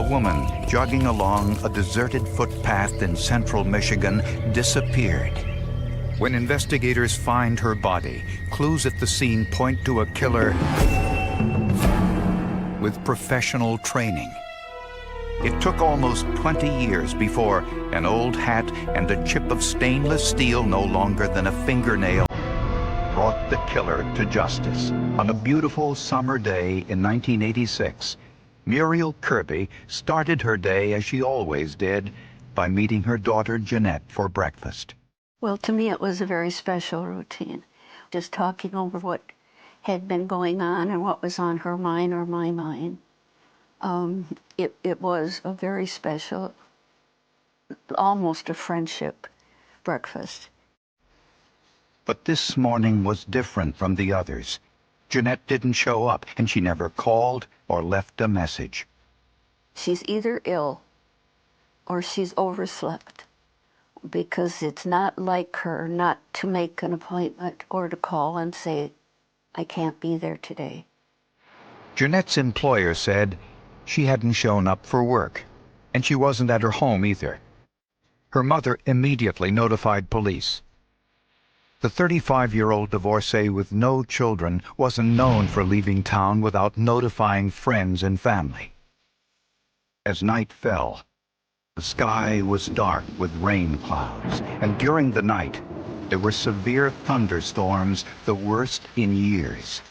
woman jogging along a deserted footpath in central Michigan disappeared. When investigators find her body, clues at the scene point to a killer with professional training. It took almost 20 years before an old hat and a chip of stainless steel no longer than a fingernail brought the killer to justice. On a beautiful summer day in 1986, Muriel Kirby started her day as she always did, by meeting her daughter Jeanette for breakfast. Well, to me it was a very special routine. Just talking over what had been going on and what was on her mind or my mind. It was a very special, almost a friendship breakfast. But this morning was different from the others. Jeanette didn't show up, and she never called or left a message. She's either ill or she's overslept, because it's not like her not to make an appointment or to call and say, I can't be there today. Jeanette's employer said she hadn't shown up for work, and she wasn't at her home either. Her mother immediately notified police. The 35-year-old divorcee with no children wasn't known for leaving town without notifying friends and family. As night fell, the sky was dark with rain clouds, and during the night, there were severe thunderstorms, the worst in years.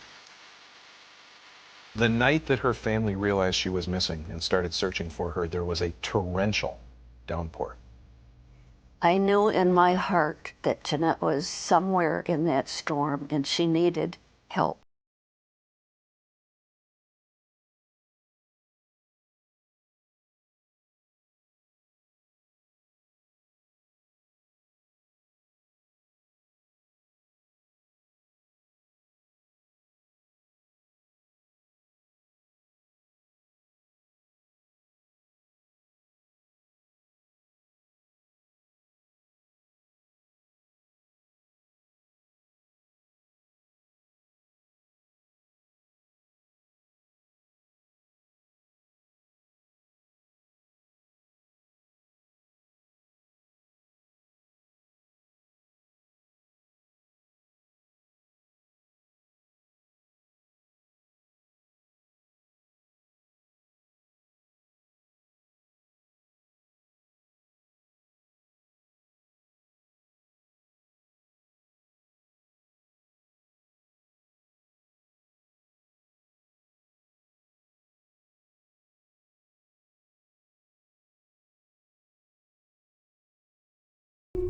The night that her family realized she was missing and started searching for her, there was a torrential downpour. I knew in my heart that Jeanette was somewhere in that storm and she needed help.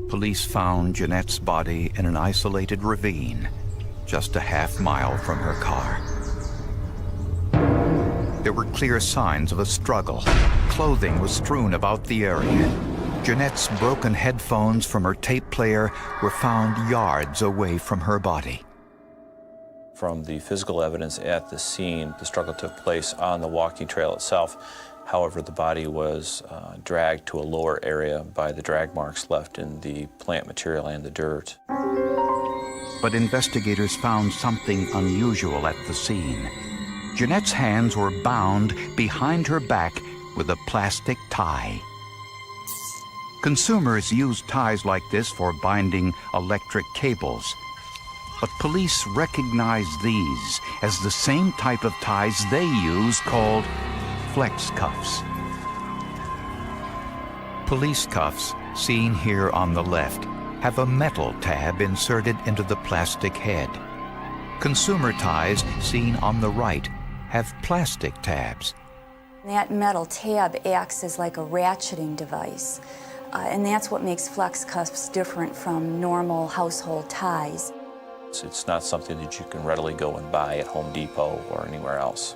Police found Jeanette's body in an isolated ravine, just a half-mile from her car. There were clear signs of a struggle. Clothing was strewn about the area. Jeanette's broken headphones from her tape player were found yards away from her body. From the physical evidence at the scene, the struggle took place on the walking trail itself. However, the body was dragged to a lower area by the drag marks left in the plant material and the dirt. But investigators found something unusual at the scene. Jeanette's hands were bound behind her back with a plastic tie. Consumers use ties like this for binding electric cables. But police recognized these as the same type of ties they use, called flex cuffs. Police cuffs, seen here on the left, have a metal tab inserted into the plastic head. Consumer ties, seen on the right, have plastic tabs. That metal tab acts as like a ratcheting device, and that's what makes flex cuffs different from normal household ties. It's not something that you can readily go and buy at Home Depot or anywhere else.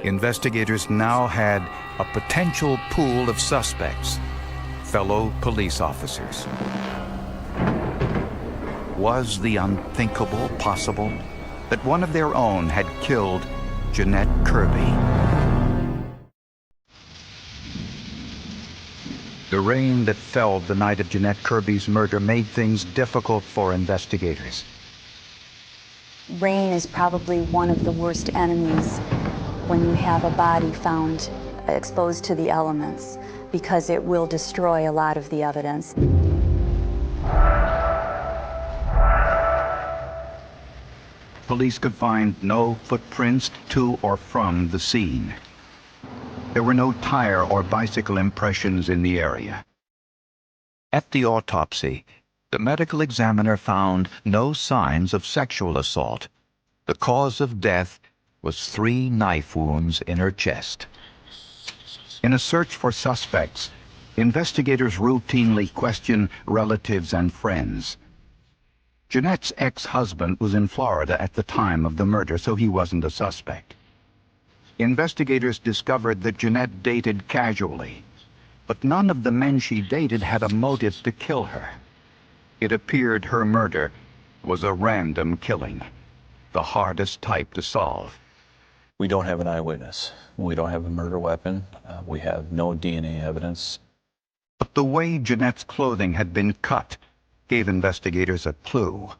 Investigators now had a potential pool of suspects, fellow police officers. Was the unthinkable possible? That one of their own had killed Jeanette Kirby. The rain that fell the night of Jeanette Kirby's murder made things difficult for investigators. Rain is probably one of the worst enemies when you have a body found exposed to the elements because it will destroy a lot of the evidence. Police could find no footprints to or from the scene. There were no tire or bicycle impressions in the area. At the autopsy, the medical examiner found no signs of sexual assault. The cause of death was 3 knife wounds in her chest. In a search for suspects, investigators routinely question relatives and friends. Jeanette's ex-husband was in Florida at the time of the murder, so he wasn't a suspect. Investigators discovered that Jeanette dated casually, but none of the men she dated had a motive to kill her. It appeared her murder was a random killing, the hardest type to solve. We don't have an eyewitness. We don't have a murder weapon. We have no DNA evidence. But the way Jeanette's clothing had been cut gave investigators a clue.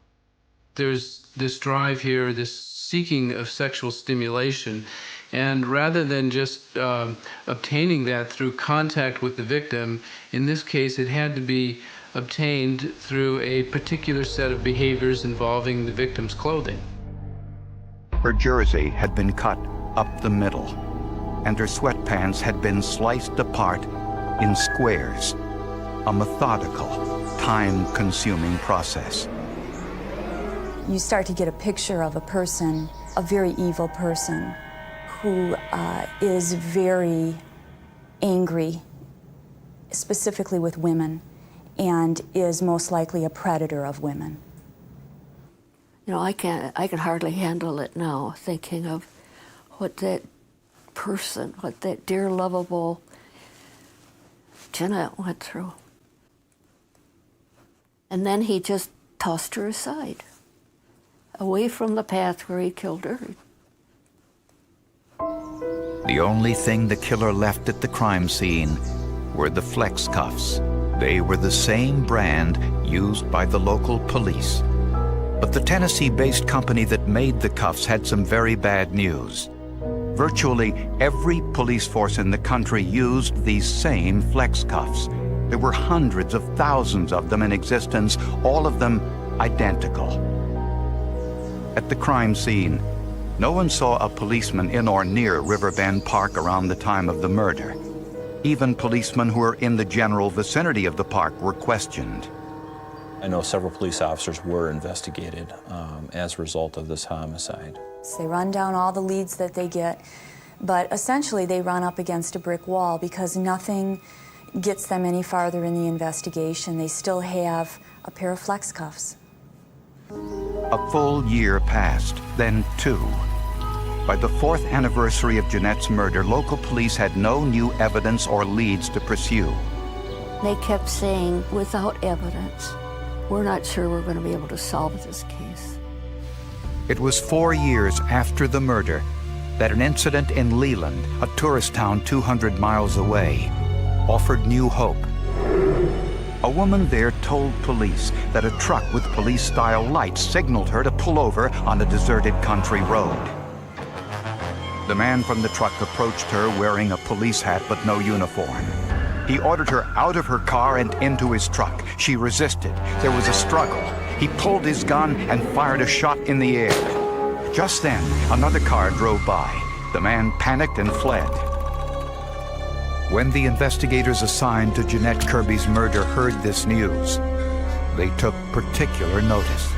There's this drive here, this seeking of sexual stimulation, and rather than just obtaining that through contact with the victim, in this case it had to be obtained through a particular set of behaviors involving the victim's clothing. Her jersey had been cut up the middle, and her sweatpants had been sliced apart in squares, a methodical, time-consuming process. You start to get a picture of a person, a very evil person, who is very angry, specifically with women, and is most likely a predator of women. You know, I can hardly handle it now, thinking of what that person, what that dear, lovable Jeanette went through. And then he just tossed her aside, away from the path where he killed her. The only thing the killer left at the crime scene were the flex cuffs. They were the same brand used by the local police. But the Tennessee-based company that made the cuffs had some very bad news. Virtually every police force in the country used these same flex cuffs. There were hundreds of thousands of them in existence, all of them identical. At the crime scene, no one saw a policeman in or near Riverbend Park around the time of the murder. Even policemen who were in the general vicinity of the park were questioned. I know several police officers were investigated as a result of this homicide. They run down all the leads that they get, but essentially they run up against a brick wall because nothing gets them any farther in the investigation. They still have a pair of flex cuffs. A full year passed, then 2. By the 4th anniversary of Jeanette's murder, local police had no new evidence or leads to pursue. They kept saying, without evidence, we're not sure we're going to be able to solve this case. It was 4 years after the murder that an incident in Leland, a tourist town 200 miles away, offered new hope. A woman there told police that a truck with police-style lights signaled her to pull over on a deserted country road. The man from the truck approached her wearing a police hat but no uniform. He ordered her out of her car and into his truck. She resisted. There was a struggle. He pulled his gun and fired a shot in the air. Just then, another car drove by. The man panicked and fled. When the investigators assigned to Jeanette Kirby's murder heard this news, they took particular notice.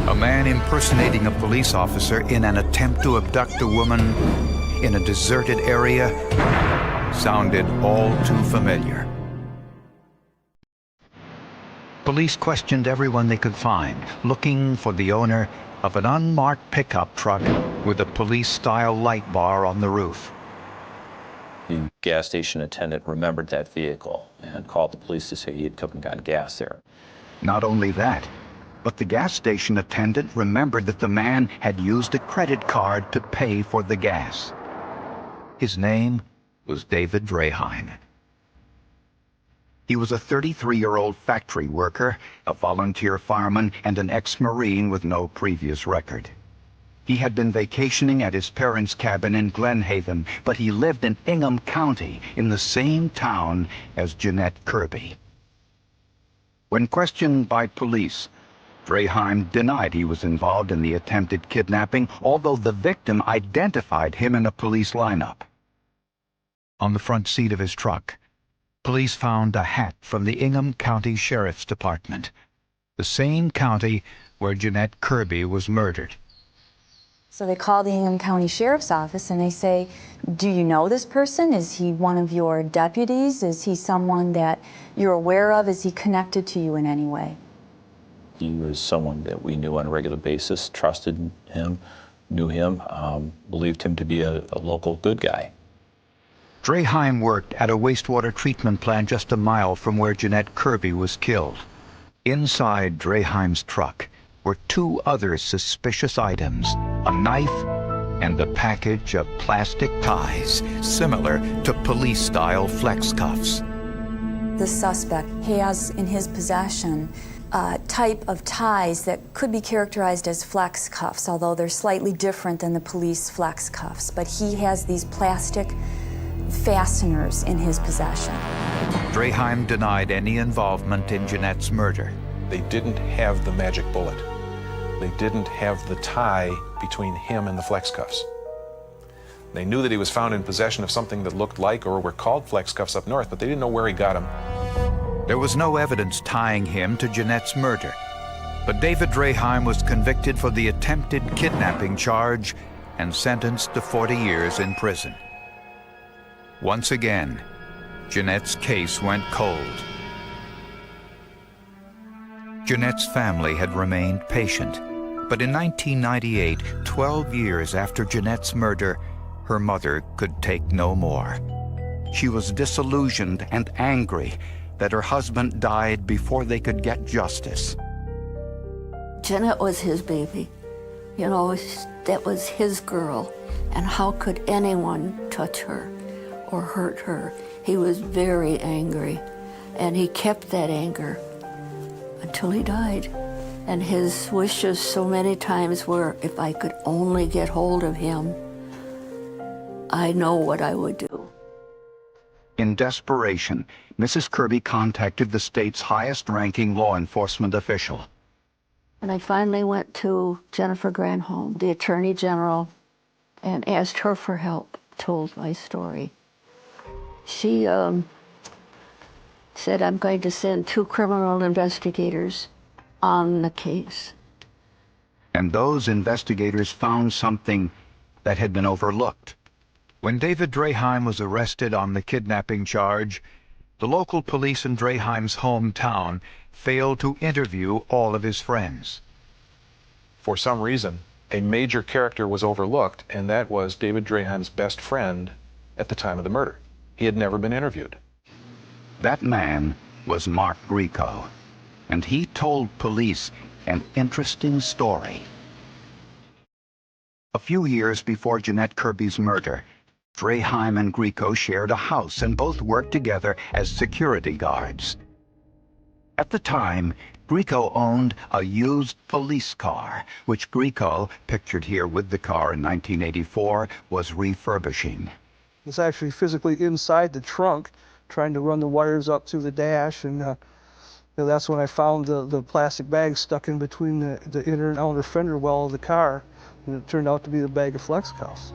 A man impersonating a police officer in an attempt to abduct a woman in a deserted area sounded all too familiar. Police questioned everyone they could find, looking for the owner of an unmarked pickup truck with a police-style light bar on the roof. The gas station attendant remembered that vehicle and called the police to say he had come and gotten gas there. Not only that, but the gas station attendant remembered that the man had used a credit card to pay for the gas. His name was David Draheim. He was a 33-year-old factory worker, a volunteer fireman, and an ex-Marine with no previous record. He had been vacationing at his parents' cabin in Glen Haven, but he lived in Ingham County, in the same town as Jeanette Kirby. When questioned by police, Draheim denied he was involved in the attempted kidnapping, although the victim identified him in a police lineup. On the front seat of his truck, police found a hat from the Ingham County Sheriff's Department, the same county where Jeanette Kirby was murdered. So they call the Ingham County Sheriff's Office and they say, do you know this person? Is he one of your deputies? Is he someone that you're aware of? Is he connected to you in any way? He was someone that we knew on a regular basis, trusted him, knew him, believed him to be a local good guy. Draheim worked at a wastewater treatment plant just a mile from where Jeanette Kirby was killed. Inside Draheim's truck were two other suspicious items, a knife and a package of plastic ties, similar to police-style flex cuffs. The suspect has in his possession a type of ties that could be characterized as flex cuffs, although they're slightly different than the police flex cuffs. But he has these plastic fasteners in his possession. Draheim denied any involvement in Jeanette's murder. They didn't have the magic bullet. They didn't have the tie between him and the flex cuffs. They knew that he was found in possession of something that looked like or were called flex cuffs up north, but they didn't know where he got them. There was no evidence tying him to Jeanette's murder, but David Draheim was convicted for the attempted kidnapping charge and sentenced to 40 years in prison. Once again, Jeanette's case went cold. Jeanette's family had remained patient, but in 1998, 12 years after Jeanette's murder, her mother could take no more. She was disillusioned and angry that her husband died before they could get justice. Jeanette was his baby. You know, that was his girl. And how could anyone touch her or hurt her? He was very angry. And he kept that anger until he died. And his wishes so many times were, if I could only get hold of him, I know what I would do. In desperation, Mrs. Kirby contacted the state's highest-ranking law enforcement official. And I finally went to Jennifer Granholm, the Attorney General, and asked her for help, told my story. She said, I'm going to send 2 criminal investigators on the case. And those investigators found something that had been overlooked. When David Draheim was arrested on the kidnapping charge, the local police in Draheim's hometown failed to interview all of his friends. For some reason, a major character was overlooked, and that was David Draheim's best friend at the time of the murder. He had never been interviewed. That man was Mark Grieco, and he told police an interesting story. A few years before Jeanette Kirby's murder, Draheim and Grieco shared a house and both worked together as security guards. At the time, Grieco owned a used police car, which Grieco, pictured here with the car in 1984, was refurbishing. Was actually physically inside the trunk, trying to run the wires up through the dash, and that's when I found the plastic bag stuck in between the inner and outer fender well of the car, and it turned out to be the bag of flex cuffs.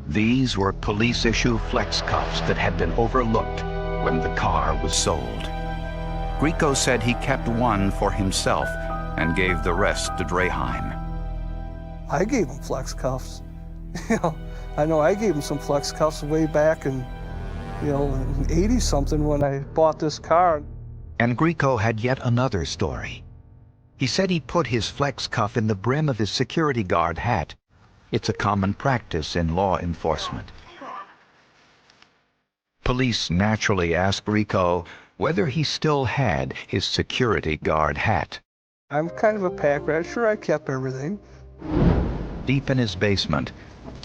These were police-issue flex cuffs that had been overlooked when the car was sold. Grieco said he kept one for himself and gave the rest to Draheim. I gave him flex cuffs. I know I gave him some flex cuffs way back in, in 80-something when I bought this car. And Grieco had yet another story. He said he put his flex cuff in the brim of his security guard hat. It's a common practice in law enforcement. Police naturally asked Grieco whether he still had his security guard hat. I'm kind of a pack rat. Sure, I kept everything. Deep in his basement,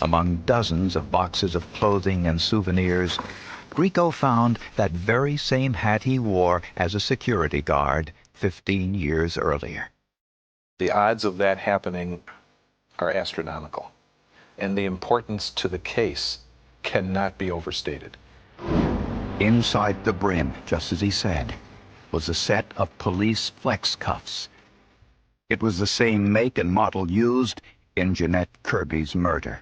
among dozens of boxes of clothing and souvenirs, Grieco found that very same hat he wore as a security guard 15 years earlier. The odds of that happening are astronomical, and the importance to the case cannot be overstated. Inside the brim, just as he said, was a set of police flex cuffs. It was the same make and model used in Jeanette Kirby's murder.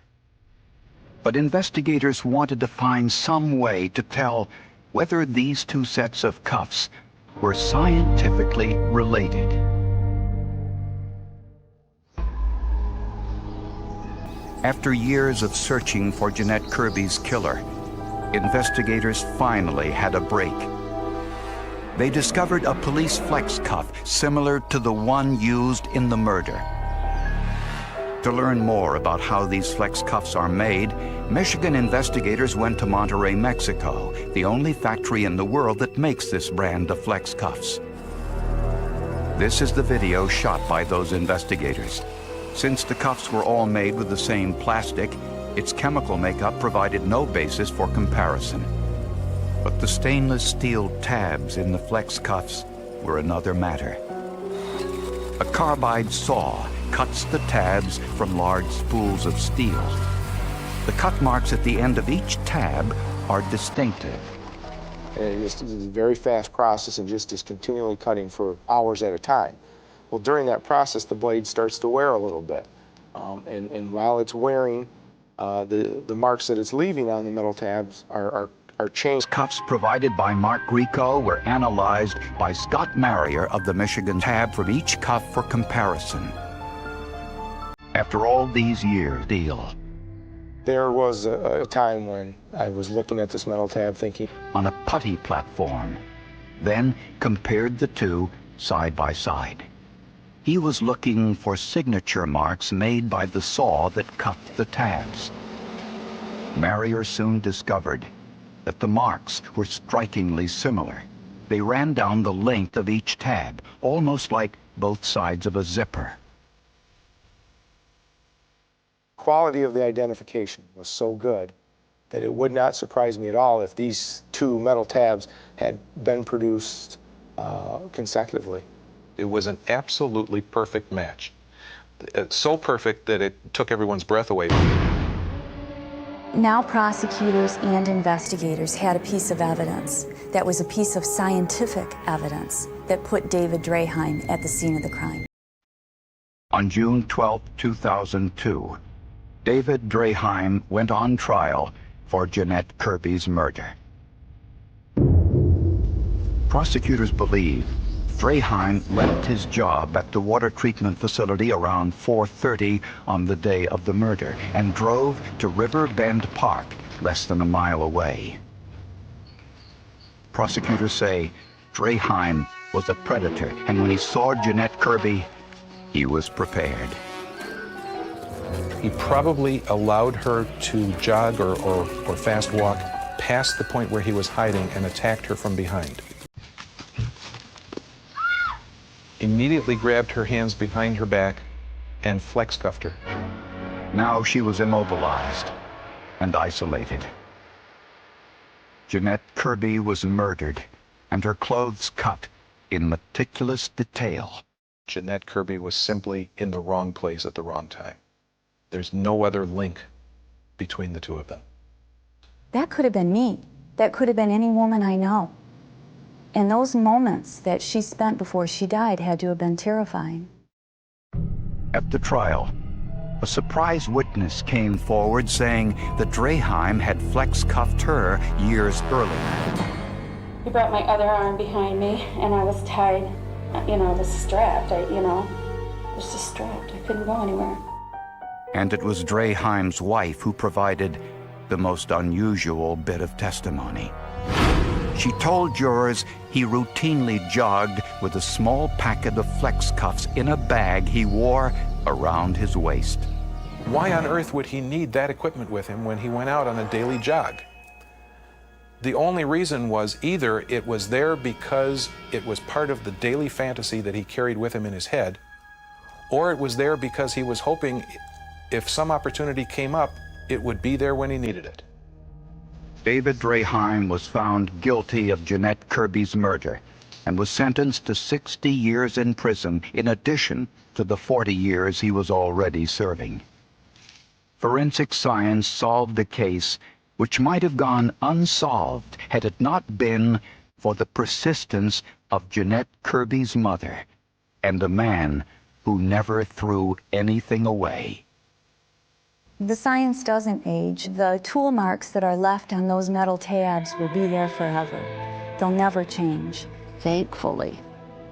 But investigators wanted to find some way to tell whether these two sets of cuffs were scientifically related. After years of searching for Jeanette Kirby's killer, investigators finally had a break. They discovered a police flex cuff similar to the one used in the murder. To learn more about how these flex cuffs are made, Michigan investigators went to Monterrey, Mexico, the only factory in the world that makes this brand of flex cuffs. This is the video shot by those investigators. Since the cuffs were all made with the same plastic, its chemical makeup provided no basis for comparison. But the stainless steel tabs in the flex cuffs were another matter. A carbide saw cuts the tabs from large spools of steel. The cut marks at the end of each tab are distinctive. And it's a very fast process and just is continually cutting for hours at a time. Well, during that process, the blade starts to wear a little bit. And while it's wearing, the marks that it's leaving on the metal tabs are changed. Cuffs provided by Mark Grieco were analyzed by Scott Marrier of the Michigan tab from each cuff for comparison. After all these years, There was a time when I was looking at this metal tab thinking, on a putty platform, then compared the two side by side. He was looking for signature marks made by the saw that cut the tabs. Marrier soon discovered that the marks were strikingly similar. They ran down the length of each tab, almost like both sides of a zipper. quality of the identification was so good that it would not surprise me at all if these two metal tabs had been produced consecutively. It was an absolutely perfect match. So perfect that it took everyone's breath away. Now prosecutors and investigators had a piece of evidence that was a piece of scientific evidence that put David Draheim at the scene of the crime. On June 12, 2002, David Draheim went on trial for Jeanette Kirby's murder. Prosecutors believe Draheim left his job at the water treatment facility around 4:30 on the day of the murder and drove to River Bend Park, less than a mile away. Prosecutors say Draheim was a predator, and when he saw Jeanette Kirby, he was prepared. He probably allowed her to jog or fast walk past the point where he was hiding and attacked her from behind. Immediately grabbed her hands behind her back and flex cuffed her. Now she was immobilized and isolated. Jeanette Kirby was murdered and her clothes cut in meticulous detail. Jeanette Kirby was simply in the wrong place at the wrong time. There's no other link between the two of them. That could have been me. That could have been any woman I know. And those moments that she spent before she died had to have been terrifying. At the trial, a surprise witness came forward saying that Draheim had flex cuffed her years earlier. He brought my other arm behind me and I was tied, I was strapped, I was just strapped. I couldn't go anywhere. And it was Draheim's wife who provided the most unusual bit of testimony. She told jurors he routinely jogged with a small packet of flex cuffs in a bag he wore around his waist. Why on earth would he need that equipment with him when he went out on a daily jog? The only reason was either it was there because it was part of the daily fantasy that he carried with him in his head, or it was there because he was hoping if some opportunity came up, it would be there when he needed it. David Draheim was found guilty of Jeanette Kirby's murder and was sentenced to 60 years in prison in addition to the 40 years he was already serving. Forensic science solved a case which might have gone unsolved had it not been for the persistence of Jeanette Kirby's mother and a man who never threw anything away. The science doesn't age. The tool marks that are left on those metal tabs will be there forever. They'll never change. Thankfully,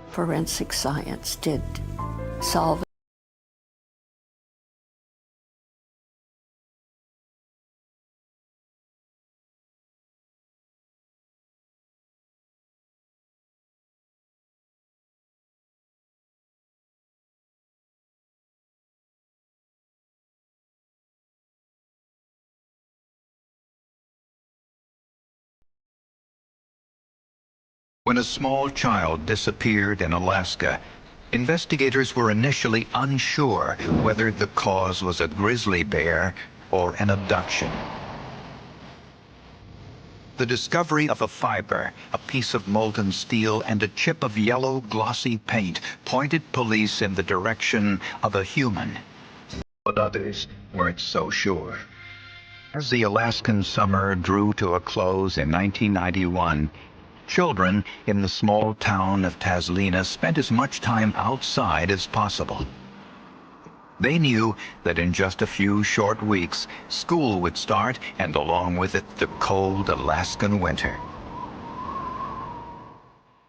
forensic science did solve it. When a small child disappeared in Alaska, investigators were initially unsure whether the cause was a grizzly bear or an abduction. The discovery of a fiber, a piece of molten steel, and a chip of yellow glossy paint pointed police in the direction of a human. But others weren't so sure. As the Alaskan summer drew to a close in 1991, children in the small town of Taslina spent as much time outside as possible. They knew that in just a few short weeks, school would start, and along with it, the cold Alaskan winter.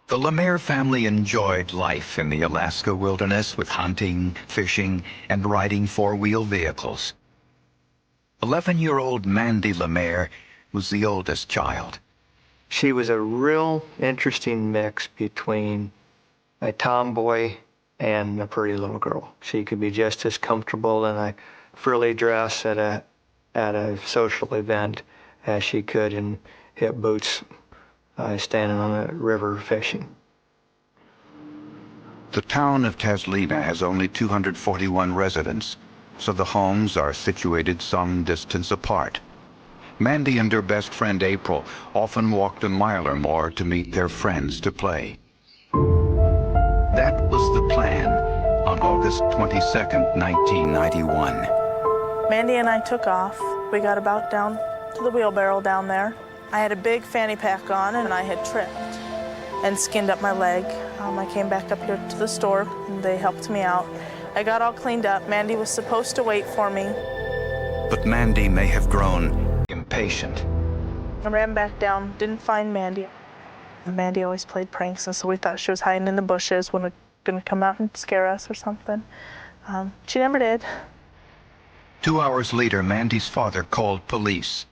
The Lemaire family enjoyed life in the Alaska wilderness with hunting, fishing, and riding four-wheel vehicles. 11-year-old Mandy Lemaire was the oldest child. She was a real interesting mix between a tomboy and a pretty little girl. She could be just as comfortable in a frilly dress at a social event as she could in hip boots standing on a river fishing. The town of Taslina has only 241 residents, so the homes are situated some distance apart. Mandy and her best friend April often walked a mile or more to meet their friends to play. That was the plan on August 22nd, 1991. Mandy and I took off. We got about down to the wheelbarrow down there. I had a big fanny pack on and I had tripped and skinned up my leg. I came back up here to the store and they helped me out. I got all cleaned up. Mandy was supposed to wait for me. But Mandy may have grown impatient. I ran back down, didn't find Mandy. Mandy always played pranks, and so we thought she was hiding in the bushes, gonna come out and scare us or something. She never did. 2 hours later, Mandy's father called police.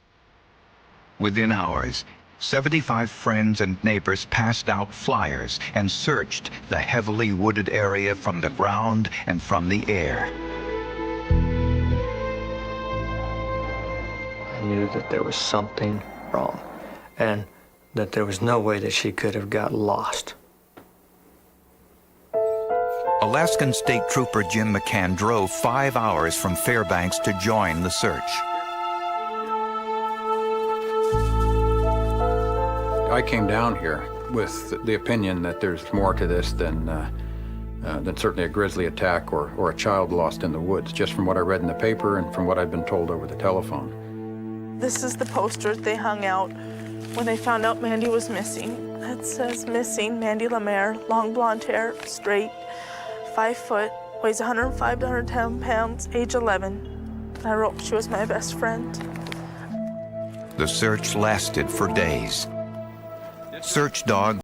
Within hours, 75 friends and neighbors passed out flyers and searched the heavily wooded area from the ground and from the air. I knew that there was something wrong and that there was no way that she could have got lost. Alaskan State Trooper Jim McCann drove 5 hours from Fairbanks to join the search. I came down here with the opinion that there's more to this than certainly a grizzly attack or a child lost in the woods, just from what I read in the paper and from what I've been told over the telephone. This is the poster they hung out when they found out Mandy was missing. It says, "Missing Mandy Lemaire, long blonde hair, straight, 5 foot, weighs 105 to 110 pounds, age 11. I wrote she was my best friend." The search lasted for days. Search dogs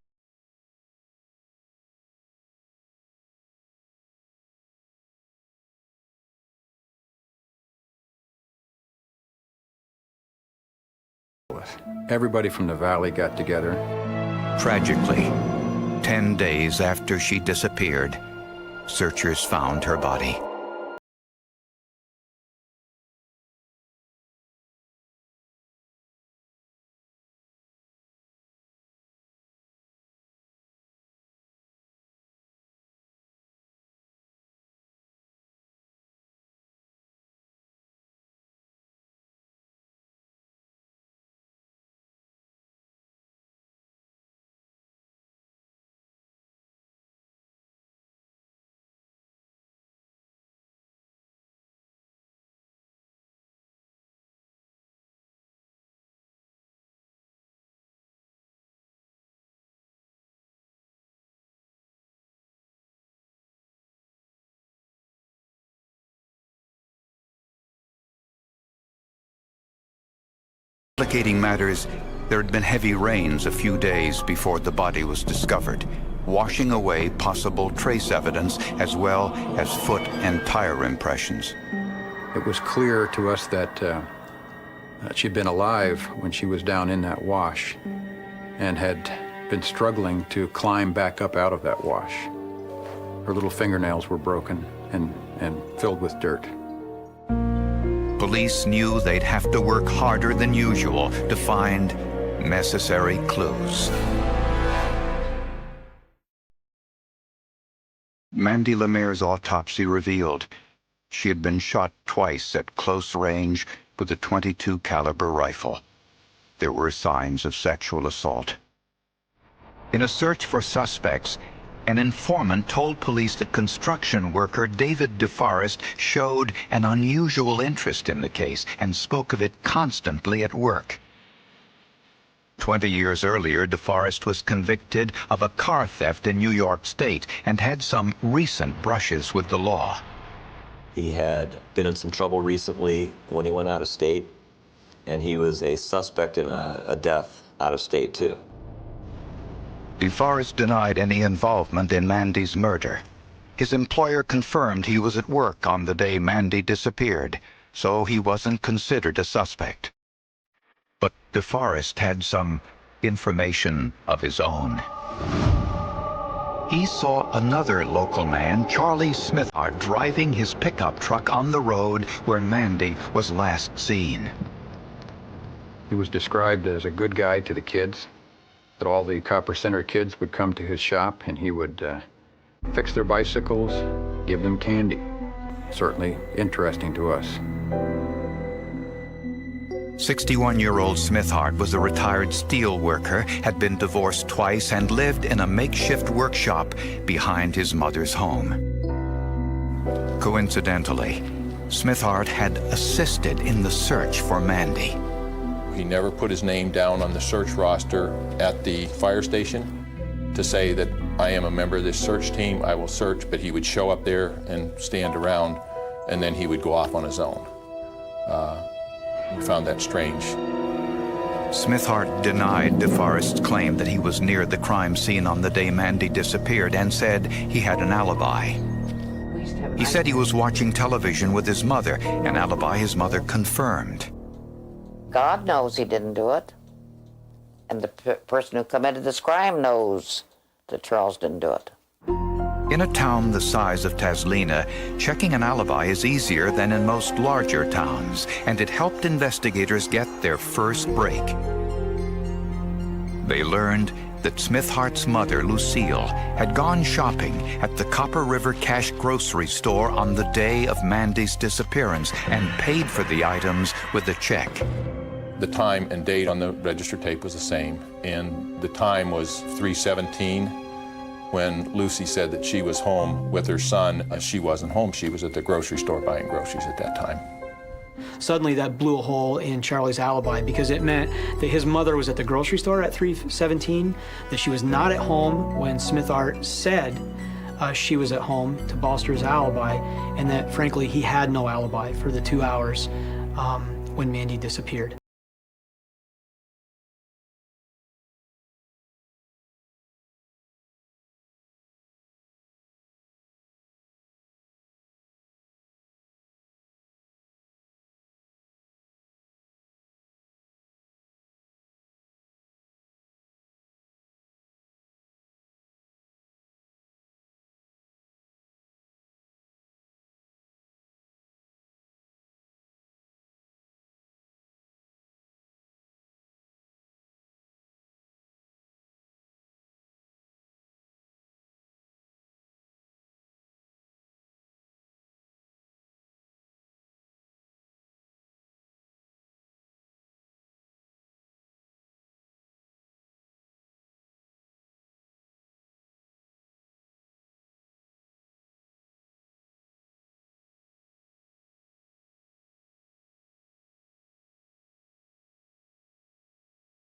Everybody from the valley got together. Tragically, 10 days after she disappeared, searchers found her body. complicating matters, there had been heavy rains a few days before the body was discovered, washing away possible trace evidence as well as foot and tire impressions. It was clear to us that she'd been alive when she was down in that wash and had been struggling to climb back up out of that wash. Her little fingernails were broken and filled with dirt. Police knew they'd have to work harder than usual to find necessary clues. Mandy Lemaire's autopsy revealed she had been shot twice at close range with a .22 caliber rifle. There were signs of sexual assault. In a search for suspects, an informant told police that construction worker David DeForest showed an unusual interest in the case and spoke of it constantly at work. 20 years earlier, DeForest was convicted of a car theft in New York State and had some recent brushes with the law. He had been in some trouble recently when he went out of state, and he was a suspect in a death out of state, too. DeForest denied any involvement in Mandy's murder. His employer confirmed he was at work on the day Mandy disappeared, so he wasn't considered a suspect. But DeForest had some information of his own. He saw another local man, Charlie Smithart, driving his pickup truck on the road where Mandy was last seen. He was described as a good guy to the kids, that all the Copper Center kids would come to his shop and he would fix their bicycles, give them candy. Certainly interesting to us. 61-year-old Smithart was a retired steel worker, had been divorced twice, and lived in a makeshift workshop behind his mother's home. Coincidentally, Smithart had assisted in the search for Mandy. He never put his name down on the search roster at the fire station to say that I am a member of this search team, I will search, but he would show up there and stand around, and then he would go off on his own. We found that strange. Smithart denied DeForest's claim that he was near the crime scene on the day Mandy disappeared and said he had an alibi. He said he was watching television with his mother, an alibi his mother confirmed. God knows he didn't do it. And the person who committed this crime knows that Charles didn't do it. In a town the size of Taslina, checking an alibi is easier than in most larger towns, and it helped investigators get their first break. They learned that Smithart's mother, Lucille, had gone shopping at the Copper River Cash Grocery Store on the day of Mandy's disappearance and paid for the items with a check. The time and date on the register tape was the same, and the time was 3:17. When Lucy said that she was home with her son, she wasn't home. She was at the grocery store buying groceries at that time. Suddenly that blew a hole in Charlie's alibi because it meant that his mother was at the grocery store at 3:17, that she was not at home when Smithart said she was at home to bolster his alibi, and that frankly he had no alibi for the 2 hours when Mandy disappeared.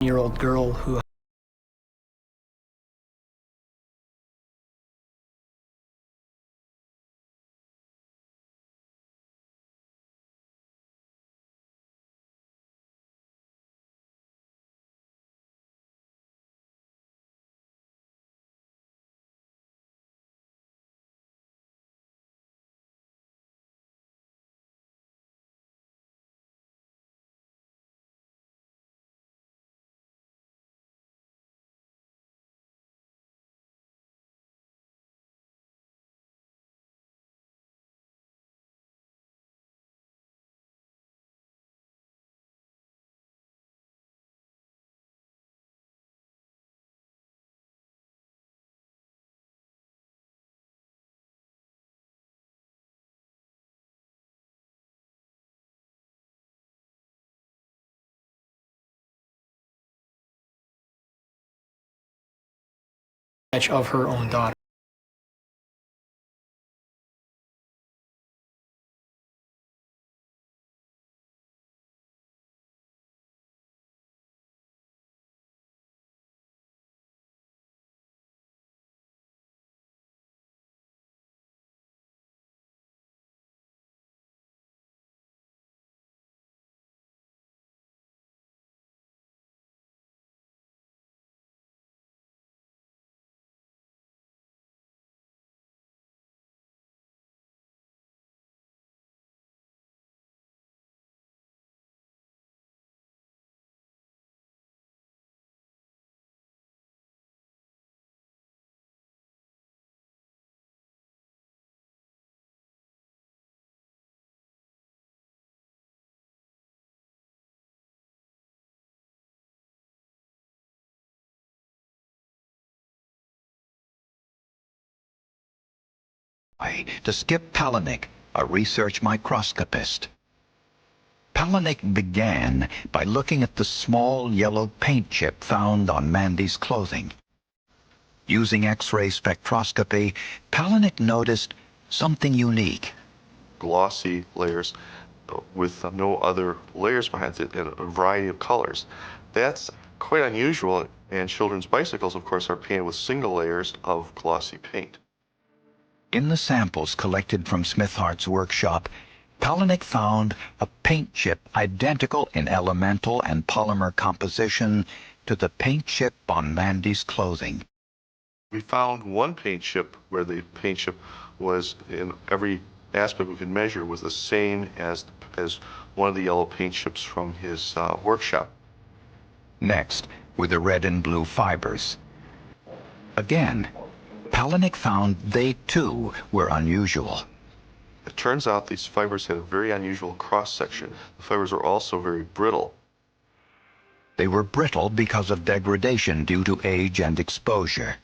Year-old girl who of her own daughter. To Skip Palahniuk, a research microscopist. Palahniuk began by looking at the small yellow paint chip found on Mandy's clothing. Using X-ray spectroscopy, Palahniuk noticed something unique. Glossy layers with no other layers behind it in a variety of colors. That's quite unusual, and children's bicycles, of course, are painted with single layers of glossy paint. In the samples collected from Smith-Hart's workshop, Palahniuk found a paint chip identical in elemental and polymer composition to the paint chip on Mandy's clothing. We found one paint chip where the paint chip was, in every aspect we could measure, was the same as one of the yellow paint chips from his workshop. Next were the red and blue fibers. Again, Palahniuk found they too were unusual. It turns out these fibers had a very unusual cross-section. The fibers were also very brittle. They were brittle because of degradation due to age and exposure.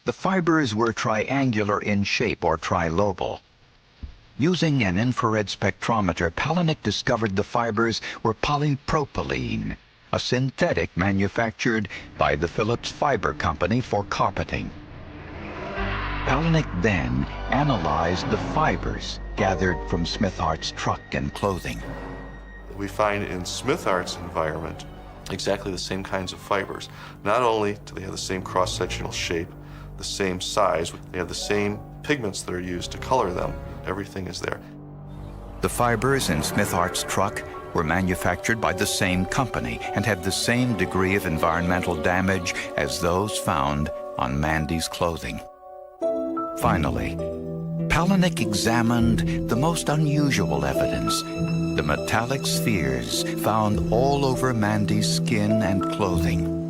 The fibers were triangular in shape or trilobal. Using an infrared spectrometer, Palahniuk discovered the fibers were polypropylene, a synthetic manufactured by the Phillips Fiber Company for carpeting. Palahniuk then analyzed the fibers gathered from Smith-Hart's truck and clothing. We find in Smith-Hart's environment exactly the same kinds of fibers. Not only do they have the same cross-sectional shape, the same size, they have the same pigments that are used to color them. Everything is there. The fibers in Smith-Hart's truck were manufactured by the same company and had the same degree of environmental damage as those found on Mandy's clothing. Finally, Palahniuk examined the most unusual evidence, the metallic spheres found all over Mandy's skin and clothing.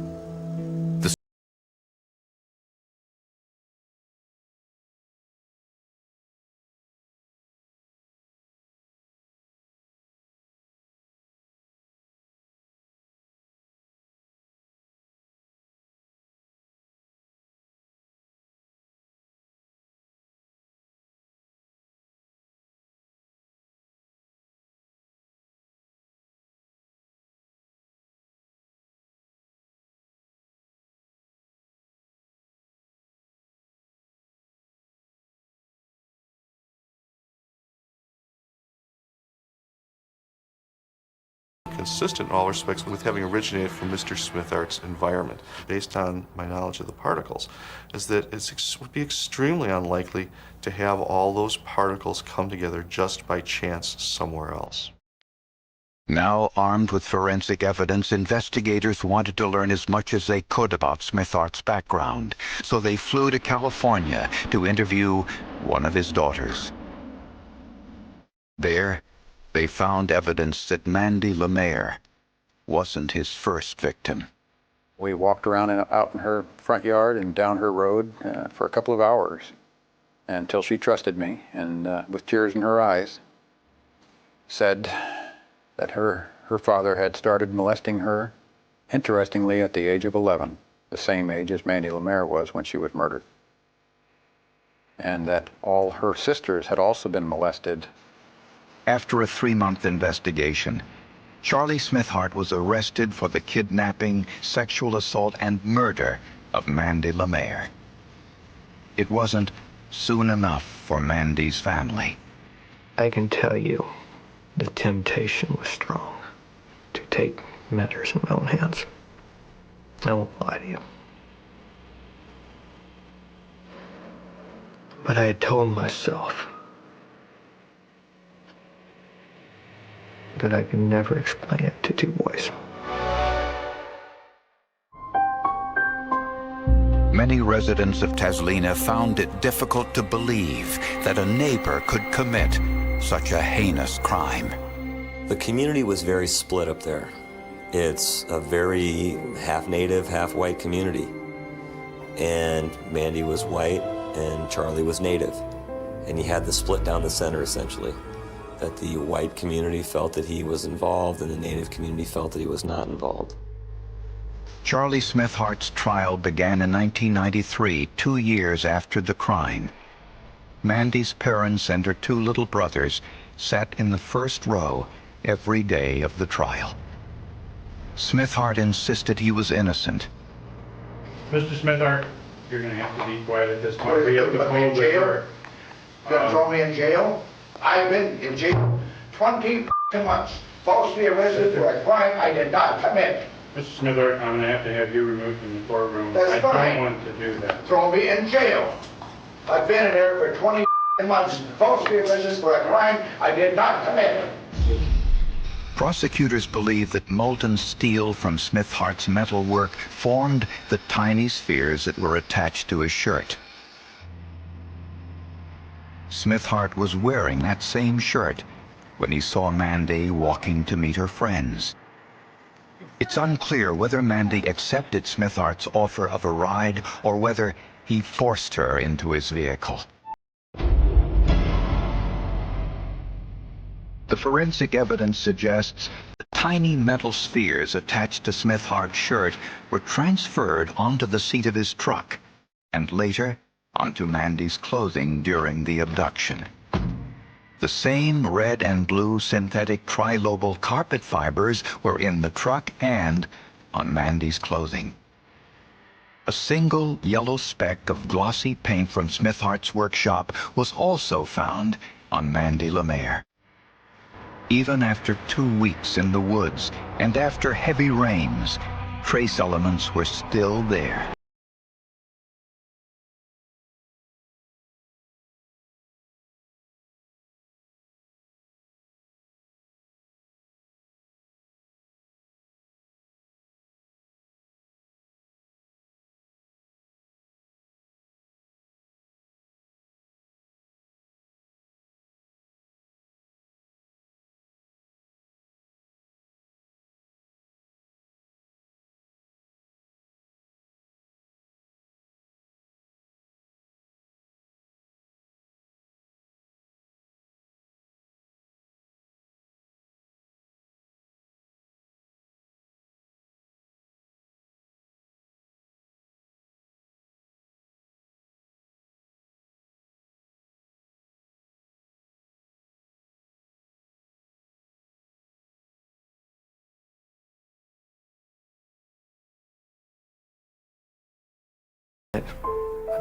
Consistent in all respects with having originated from Mr. Smith-Hart's environment, based on my knowledge of the particles, is that it would be extremely unlikely to have all those particles come together just by chance somewhere else. Now armed with forensic evidence, investigators wanted to learn as much as they could about Smith-Hart's background, so they flew to California to interview one of his daughters. There, they found evidence that Mandy Lemaire wasn't his first victim. We walked around out in her front yard and down her road for a couple of hours until she trusted me and with tears in her eyes said that her father had started molesting her, interestingly, at the age of 11, the same age as Mandy Lemaire was when she was murdered. And that all her sisters had also been molested. After a 3-month investigation, Charlie Smith-Hart was arrested for the kidnapping, sexual assault, and murder of Mandy Lemaire. It wasn't soon enough for Mandy's family. I can tell you the temptation was strong to take matters in my own hands. I won't lie to you. But I had told myself that I could never explain it to two boys. Many residents of Taslina found it difficult to believe that a neighbor could commit such a heinous crime. The community was very split up there. It's a very half-native, half-white community. And Mandy was white and Charlie was native. And you had the split down the center, essentially. That the white community felt that he was involved and the native community felt that he was not involved. Charlie Smithhart's trial began in 1993, 2 years after the crime. Mandy's parents and her 2 little brothers sat in the first row every day of the trial. Smithhart insisted he was innocent. Mr. Smithhart, you're going to have to be quiet at this point. We have to hold the court. You're going to throw me in jail? I've been in jail 20 months, falsely arrested for a crime I did not commit. Mr. Smithhart, I'm going to have you removed from the courtroom. That's fine. I don't want to do that. Throw me in jail. I've been in there for 20 months, falsely arrested for a crime I did not commit. Prosecutors believe that molten steel from Smithhart's metalwork formed the tiny spheres that were attached to his shirt. Smithhart was wearing that same shirt when he saw Mandy walking to meet her friends. It's unclear whether Mandy accepted Smithhart's offer of a ride or whether he forced her into his vehicle. The forensic evidence suggests the tiny metal spheres attached to Smithhart's shirt were transferred onto the seat of his truck and later onto Mandy's clothing during the abduction. The same red and blue synthetic trilobal carpet fibers were in the truck and on Mandy's clothing. A single yellow speck of glossy paint from Smithhart's workshop was also found on Mandy Lemaire. Even after 2 weeks in the woods and after heavy rains, trace elements were still there.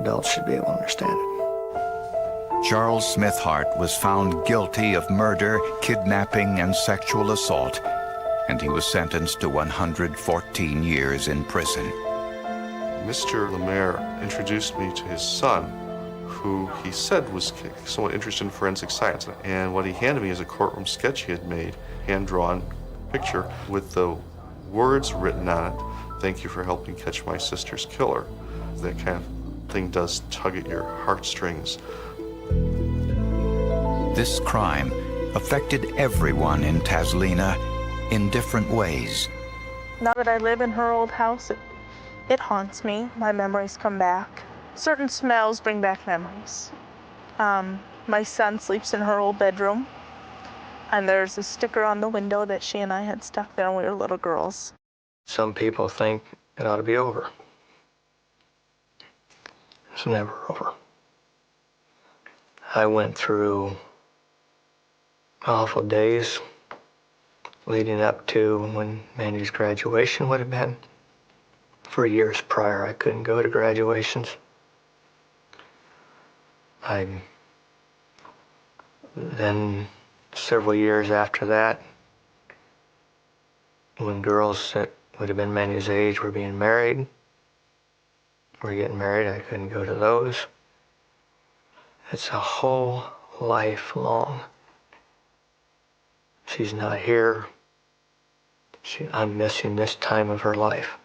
Adults should be able to understand it. Charles Smithhart was found guilty of murder, kidnapping, and sexual assault, and he was sentenced to 114 years in prison. Mr. Lemaire introduced me to his son, who he said was somewhat interested in forensic science. And what he handed me is a courtroom sketch he had made, hand-drawn picture with the words written on it, "Thank you for helping catch my sister's killer." That kind of thing does tug at your heartstrings. This crime affected everyone in Taslina in different ways. Now that I live in her old house, it haunts me. My memories come back. Certain smells bring back memories. My son sleeps in her old bedroom, and there's a sticker on the window that she and I had stuck there when we were little girls. Some people think it ought to be over. It's never over. I went through awful days leading up to when Mandy's graduation would have been. for years prior. I couldn't go to graduations. Then several years after that, when girls that would have been Mandy's age were being married, were getting married, I couldn't go to those. It's a whole life long. She's not here. I'm missing this time of her life.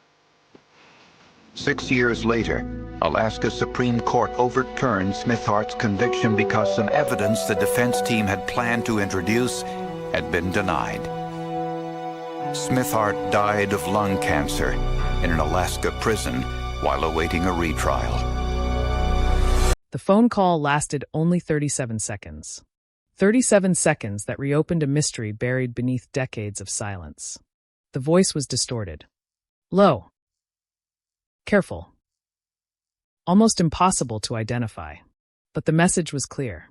6 years later, Alaska Supreme Court overturned Smithart's conviction because some evidence the defense team had planned to introduce had been denied. Smithart died of lung cancer in an Alaska prison while awaiting a retrial. The phone call lasted only 37 seconds. 37 seconds that reopened a mystery buried beneath decades of silence. The voice was distorted. Low. Careful. Almost impossible to identify. But the message was clear.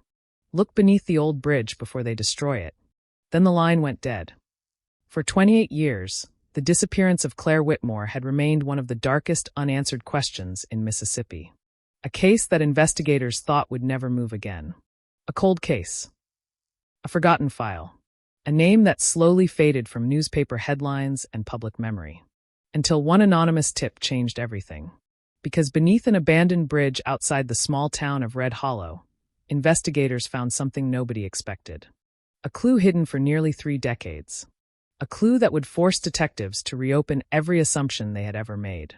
Look beneath the old bridge before they destroy it. Then the line went dead. For 28 years, the disappearance of Claire Whitmore had remained one of the darkest unanswered questions in Mississippi. A case that investigators thought would never move again. A cold case. A forgotten file. A name that slowly faded from newspaper headlines and public memory. Until one anonymous tip changed everything. Because beneath an abandoned bridge outside the small town of Red Hollow, investigators found something nobody expected. A clue hidden for nearly 3 decades. A clue that would force detectives to reopen every assumption they had ever made.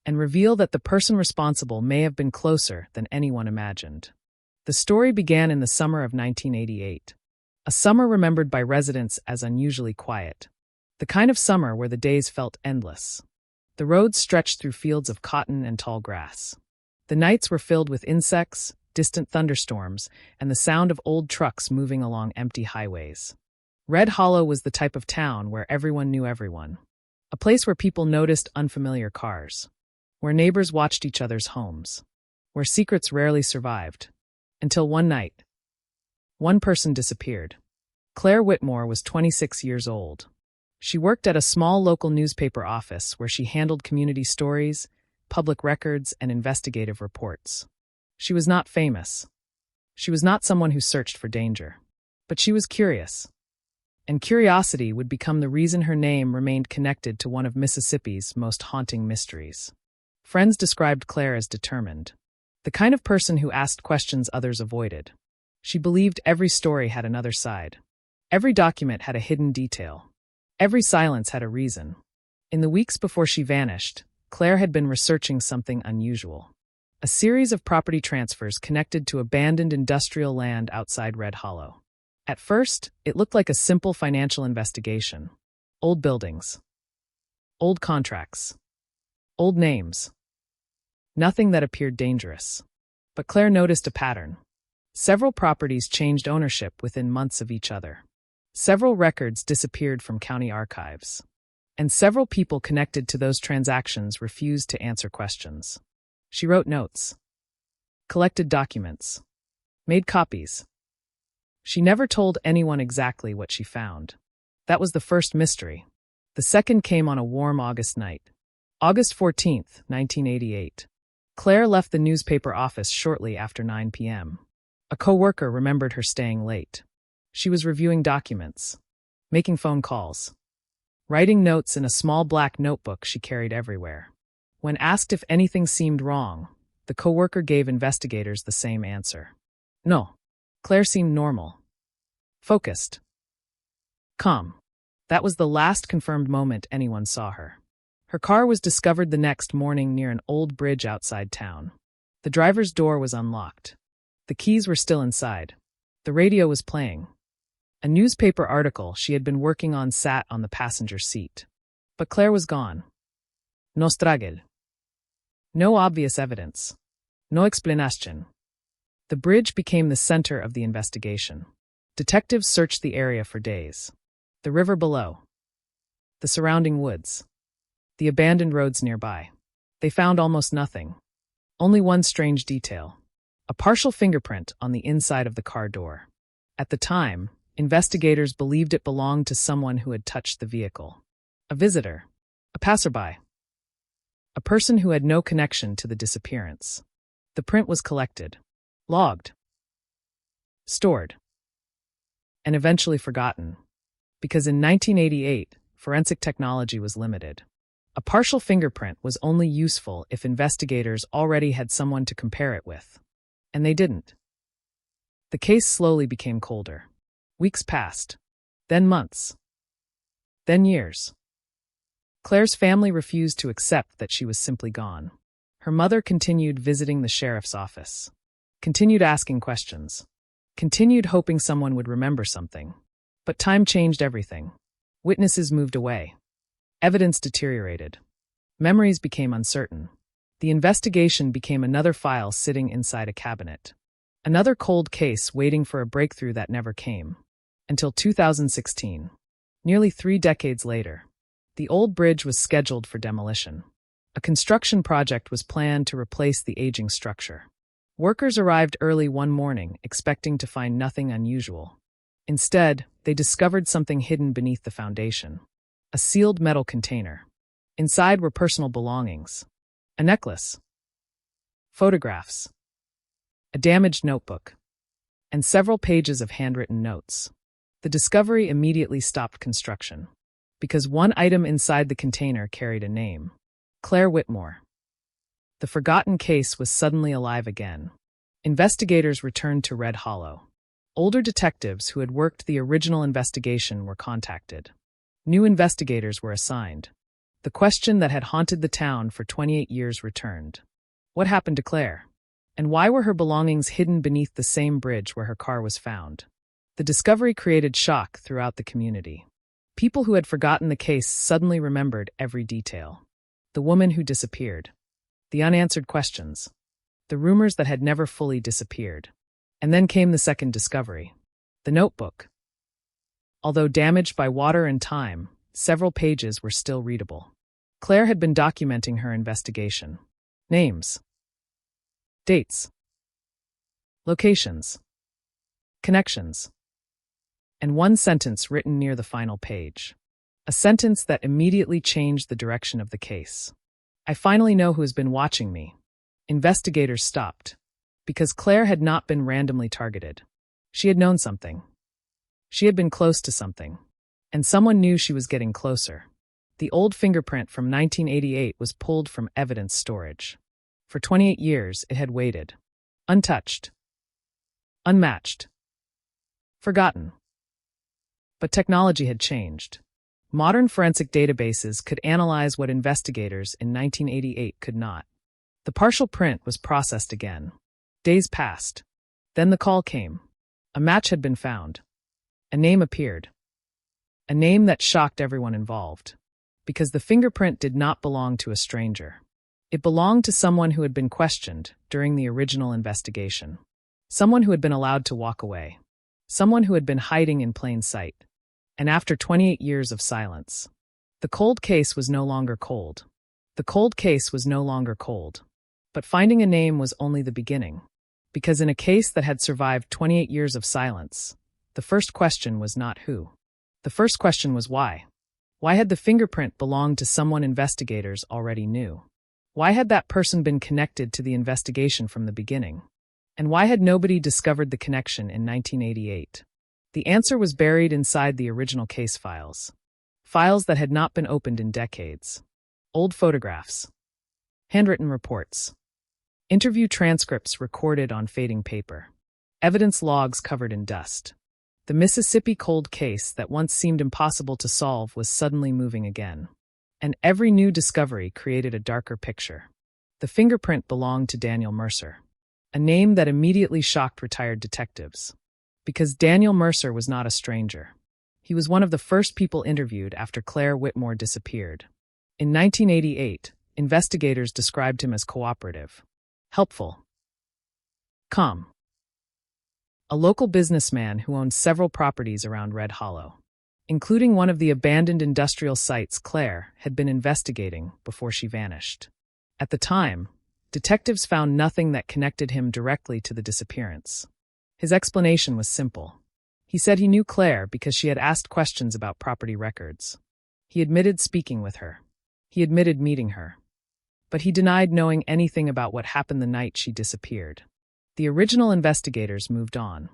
And reveal that the person responsible may have been closer than anyone imagined. The story began in the summer of 1988. A summer remembered by residents as unusually quiet. The kind of summer where the days felt endless. The roads stretched through fields of cotton and tall grass. The nights were filled with insects, distant thunderstorms, and the sound of old trucks moving along empty highways. Red Hollow was the type of town where everyone knew everyone. A place where people noticed unfamiliar cars. Where neighbors watched each other's homes. Where secrets rarely survived. Until one night, one person disappeared. Claire Whitmore was 26 years old. She worked at a small local newspaper office where she handled community stories, public records, and investigative reports. She was not famous. She was not someone who searched for danger. But she was curious. And curiosity would become the reason her name remained connected to one of Mississippi's most haunting mysteries. Friends described Claire as determined. The kind of person who asked questions others avoided. She believed every story had another side. Every document had a hidden detail. Every silence had a reason. In the weeks before she vanished, Claire had been researching something unusual. A series of property transfers connected to abandoned industrial land outside Red Hollow. At first, it looked like a simple financial investigation. Old buildings. Old contracts. Old names. Nothing that appeared dangerous. But Claire noticed a pattern. Several properties changed ownership within months of each other. Several records disappeared from county archives. And several people connected to those transactions refused to answer questions. She wrote notes. Collected documents. Made copies. She never told anyone exactly what she found. That was the first mystery. The second came on a warm August night. August 14th, 1988. Claire left the newspaper office shortly after 9 p.m. A co-worker remembered her staying late. She was reviewing documents, making phone calls, writing notes in a small black notebook she carried everywhere. When asked if anything seemed wrong, the co-worker gave investigators the same answer. No. Claire seemed normal. Focused. Calm. That was the last confirmed moment anyone saw her. Her car was discovered the next morning near an old bridge outside town. The driver's door was unlocked. The keys were still inside. The radio was playing. A newspaper article she had been working on sat on the passenger seat. But Claire was gone. No stragel. No obvious evidence. No explanation. The bridge became the center of the investigation. Detectives searched the area for days. The river below. The surrounding woods. The abandoned roads nearby. They found almost nothing. Only one strange detail. A partial fingerprint on the inside of the car door. At the time, investigators believed it belonged to someone who had touched the vehicle. A visitor. A passerby. a person who had no connection to the disappearance. The print was collected, logged, stored, and eventually forgotten, because in 1988, forensic technology was limited. A partial fingerprint was only useful if investigators already had someone to compare it with. And they didn't. The case slowly became colder. Weeks passed, then months, then years. Claire's family refused to accept that she was simply gone. Her mother continued visiting the sheriff's office, continued asking questions, continued hoping someone would remember something. But time changed everything. Witnesses moved away. Evidence deteriorated. Memories became uncertain. The investigation became another file sitting inside a cabinet. Another cold case waiting for a breakthrough that never came. Until 2016. Nearly 3 decades later. The old bridge was scheduled for demolition. A construction project was planned to replace the aging structure. Workers arrived early one morning, expecting to find nothing unusual. Instead, they discovered something hidden beneath the foundation. A sealed metal container. Inside were personal belongings. A necklace. Photographs. A damaged notebook. And several pages of handwritten notes. The discovery immediately stopped construction, because one item inside the container carried a name. Claire Whitmore. The forgotten case was suddenly alive again. Investigators returned to Red Hollow. Older detectives who had worked the original investigation were contacted. New investigators were assigned. The question that had haunted the town for 28 years returned. What happened to Claire? And why were her belongings hidden beneath the same bridge where her car was found? The discovery created shock throughout the community. People who had forgotten the case suddenly remembered every detail. The woman who disappeared. The unanswered questions. The rumors that had never fully disappeared. And then came the second discovery. The notebook. Although damaged by water and time, several pages were still readable. Claire had been documenting her investigation. Names. Dates. Locations. Connections. And one sentence written near the final page. A sentence that immediately changed the direction of the case. I finally know who has been watching me. Investigators stopped. Because Claire had not been randomly targeted. She had known something. She had been close to something. And someone knew she was getting closer. The old fingerprint from 1988 was pulled from evidence storage. For 28 years, it had waited. Untouched. Unmatched. Forgotten. But technology had changed. Modern forensic databases could analyze what investigators in 1988 could not. The partial print was processed again. Days passed. Then the call came. A match had been found. A name appeared. A name that shocked everyone involved. Because the fingerprint did not belong to a stranger. It belonged to someone who had been questioned during the original investigation. Someone who had been allowed to walk away. Someone who had been hiding in plain sight. And after 28 years of silence, the cold case was no longer cold. The cold case was no longer cold. But finding a name was only the beginning. Because in a case that had survived 28 years of silence, the first question was not who. The first question was why. Why had the fingerprint belonged to someone investigators already knew? Why had that person been connected to the investigation from the beginning? And why had nobody discovered the connection in 1988? The answer was buried inside the original case files. Files that had not been opened in decades. Old photographs. Handwritten reports. Interview transcripts recorded on fading paper. Evidence logs covered in dust. The Mississippi cold case that once seemed impossible to solve was suddenly moving again. And every new discovery created a darker picture. The fingerprint belonged to Daniel Mercer. A name that immediately shocked retired detectives. Because Daniel Mercer was not a stranger. He was one of the first people interviewed after Claire Whitmore disappeared. In 1988, investigators described him as cooperative, helpful, calm. A local businessman who owned several properties around Red Hollow, including one of the abandoned industrial sites Claire had been investigating before she vanished. At the time, detectives found nothing that connected him directly to the disappearance. His explanation was simple. He said he knew Claire because she had asked questions about property records. He admitted speaking with her. He admitted meeting her. but he denied knowing anything about what happened the night she disappeared. The original investigators moved on.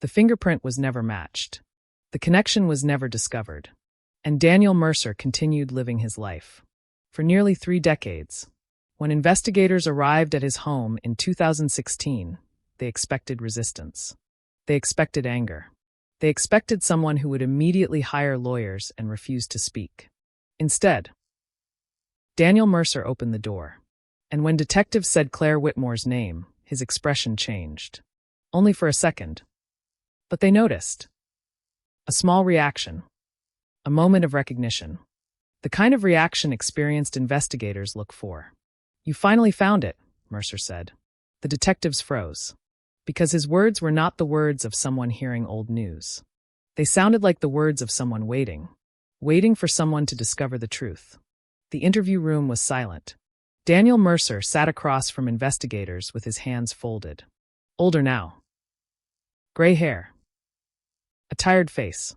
The fingerprint was never matched. The connection was never discovered. And Daniel Mercer continued living his life. For nearly 3 decades. When investigators arrived at his home in 2016, they expected resistance. They expected anger. They expected someone who would immediately hire lawyers and refuse to speak. Instead, Daniel Mercer opened the door. And when detectives said Claire Whitmore's name, his expression changed. Only for a second. But they noticed. A small reaction. A moment of recognition. The kind of reaction experienced investigators look for. "You finally found it," Mercer said. The detectives froze. Because his words were not the words of someone hearing old news. They sounded like the words of someone waiting for someone to discover the truth. The interview room was silent. Daniel Mercer sat across from investigators with his hands folded. Older now. Gray hair. A tired face.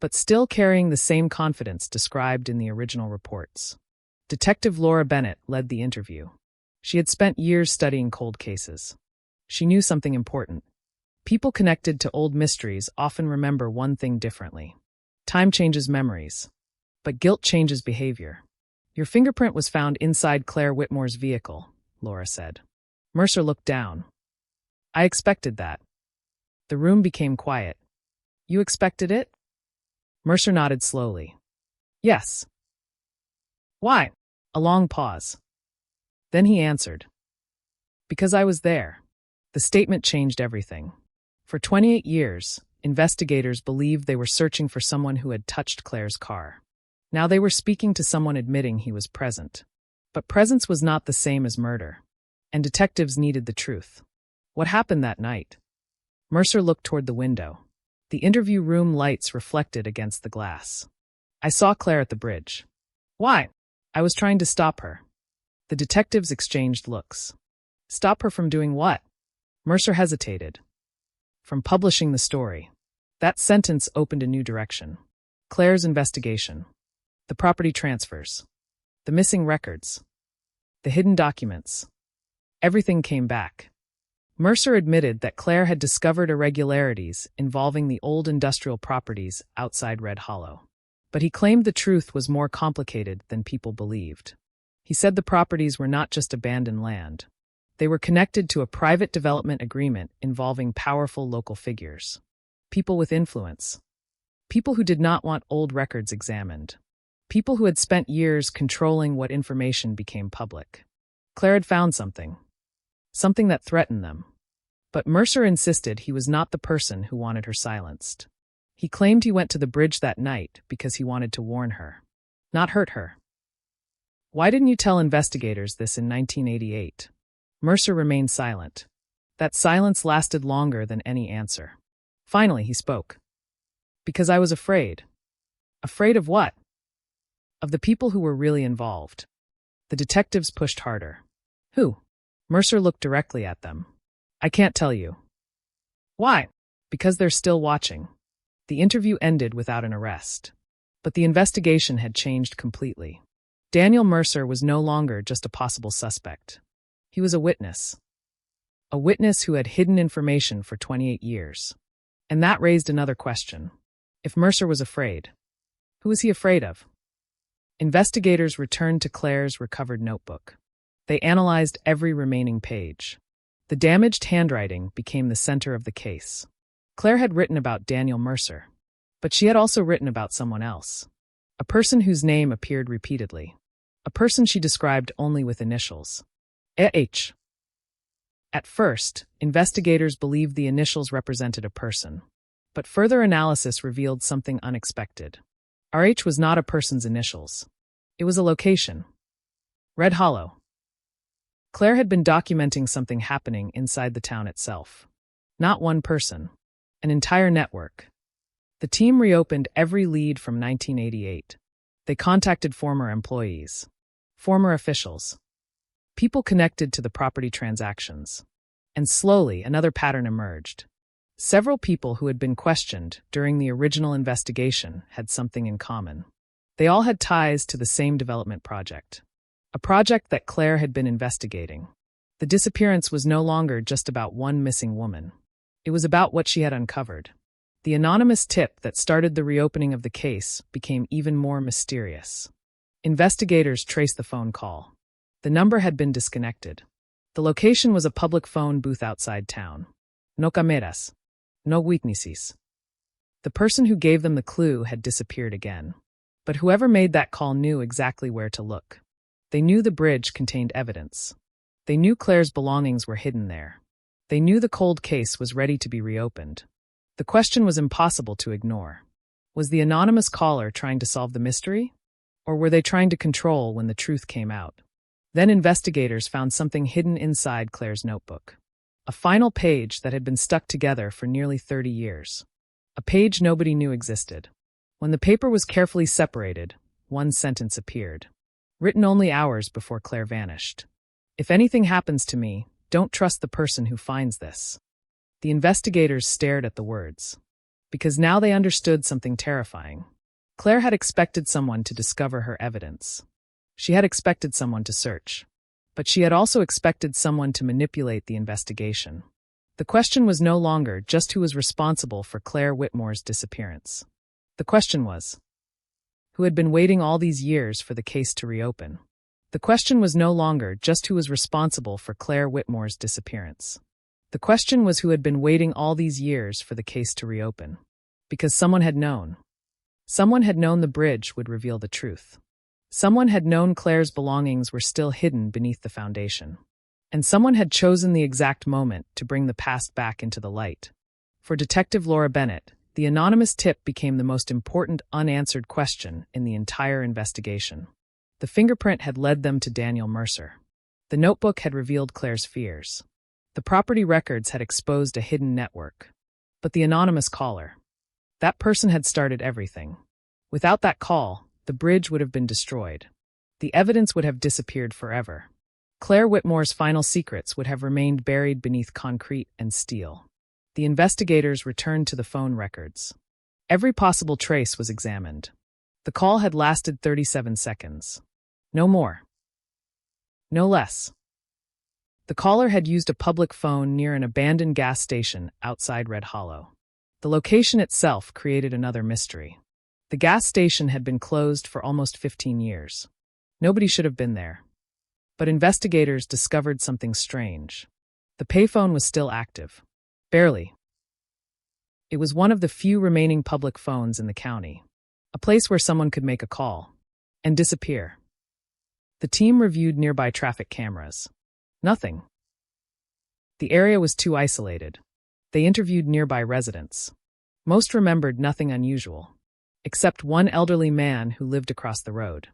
But still carrying the same confidence described in the original reports. Detective Laura Bennett led the interview. She had spent years studying cold cases. She knew something important. People connected to old mysteries often remember one thing differently. Time changes memories. But guilt changes behavior. "Your fingerprint was found inside Claire Whitmore's vehicle," Laura said. Mercer looked down. "I expected that." The room became quiet. "You expected it?" Mercer nodded slowly. "Yes." "Why?" A long pause. Then he answered. "Because I was there." The statement changed everything. For 28 years, investigators believed they were searching for someone who had touched Claire's car. Now they were speaking to someone admitting he was present. But presence was not the same as murder. And detectives needed the truth. What happened that night? Mercer looked toward the window. The interview room lights reflected against the glass. "I saw Claire at the bridge." "Why?" "I was trying to stop her." The detectives exchanged looks. "Stop her from doing what?" Mercer hesitated. "From publishing the story." That sentence opened a new direction. Claire's investigation. The property transfers. The missing records. The hidden documents. Everything came back. Mercer admitted that Claire had discovered irregularities involving the old industrial properties outside Red Hollow. But he claimed the truth was more complicated than people believed. He said the properties were not just abandoned land. They were connected to a private development agreement involving powerful local figures. People with influence. People who did not want old records examined. People who had spent years controlling what information became public. Claire had found something. Something that threatened them. But Mercer insisted he was not the person who wanted her silenced. He claimed he went to the bridge that night because he wanted to warn her. Not hurt her. "Why didn't you tell investigators this in 1988? Mercer remained silent. That silence lasted longer than any answer. Finally, he spoke. "Because I was afraid." "Afraid of what?" "Of the people who were really involved." The detectives pushed harder. "Who?" Mercer looked directly at them. "I can't tell you." "Why?" "Because they're still watching." The interview ended without an arrest. But the investigation had changed completely. Daniel Mercer was no longer just a possible suspect. He was a witness. A witness who had hidden information for 28 years. And that raised another question. If Mercer was afraid, who was he afraid of? Investigators returned to Claire's recovered notebook. They analyzed every remaining page. The damaged handwriting became the center of the case. Claire had written about Daniel Mercer. But she had also written about someone else. A person whose name appeared repeatedly. A person she described only with initials. H. At first, investigators believed the initials represented a person. But further analysis revealed something unexpected. RH was not a person's initials. It was a location. Red Hollow. Claire had been documenting something happening inside the town itself. Not one person. An entire network. The team reopened every lead from 1988. They contacted former employees. Former officials. People connected to the property transactions. And slowly, another pattern emerged. Several people who had been questioned during the original investigation had something in common. They all had ties to the same development project. a project that Claire had been investigating. The disappearance was no longer just about one missing woman. It was about what she had uncovered. The anonymous tip that started the reopening of the case became even more mysterious. Investigators traced the phone call. The number had been disconnected. The location was a public phone booth outside town. No cameras. No witnesses. The person who gave them the clue had disappeared again. But whoever made that call knew exactly where to look. They knew the bridge contained evidence. They knew Claire's belongings were hidden there. They knew the cold case was ready to be reopened. The question was impossible to ignore. Was the anonymous caller trying to solve the mystery? Or were they trying to control when the truth came out? Then investigators found something hidden inside Claire's notebook. A final page that had been stuck together for nearly 30 years. A page nobody knew existed. When the paper was carefully separated, one sentence appeared. Written only hours before Claire vanished. If anything happens to me, don't trust the person who finds this. The investigators stared at the words. Because now they understood something terrifying. Claire had expected someone to discover her evidence. She had expected someone to search. But she had also expected someone to manipulate the investigation. The question was no longer just who was responsible for Claire Whitmore's disappearance. The question was, who had been waiting all these years for the case to reopen? The question was no longer just who was responsible for Claire Whitmore's disappearance. The question was who had been waiting all these years for the case to reopen. Because someone had known. Someone had known the bridge would reveal the truth. Someone had known Claire's belongings were still hidden beneath the foundation. And someone had chosen the exact moment to bring the past back into the light. For Detective Laura Bennett, the anonymous tip became the most important unanswered question in the entire investigation. The fingerprint had led them to Daniel Mercer. The notebook had revealed Claire's fears. The property records had exposed a hidden network. But the anonymous caller, that person had started everything. Without that call, the bridge would have been destroyed. The evidence would have disappeared forever. Claire Whitmore's final secrets would have remained buried beneath concrete and steel. The investigators returned to the phone records. Every possible trace was examined. The call had lasted 37 seconds. No more. No less. The caller had used a public phone near an abandoned gas station outside Red Hollow. The location itself created another mystery. The gas station had been closed for almost 15 years. Nobody should have been there. But investigators discovered something strange. The payphone was still active. Barely. It was one of the few remaining public phones in the county. A place where someone could make a call and disappear. The team reviewed nearby traffic cameras. Nothing. The area was too isolated. They interviewed nearby residents. Most remembered nothing unusual, except one elderly man who lived across the road.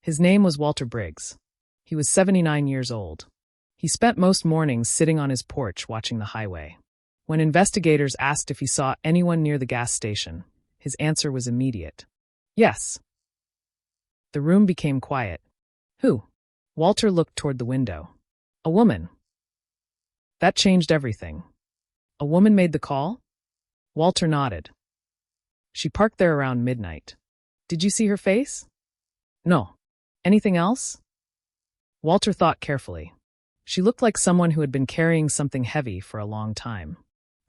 His name was Walter Briggs. He was 79 years old. He spent most mornings sitting on his porch watching the highway. When investigators asked if he saw anyone near the gas station, his answer was immediate. Yes. The room became quiet. Who? Walter looked toward the window. A woman. That changed everything. A woman made the call? Walter nodded. She parked there around midnight. Did you see her face? No. Anything else? Walter thought carefully. She looked like someone who had been carrying something heavy for a long time.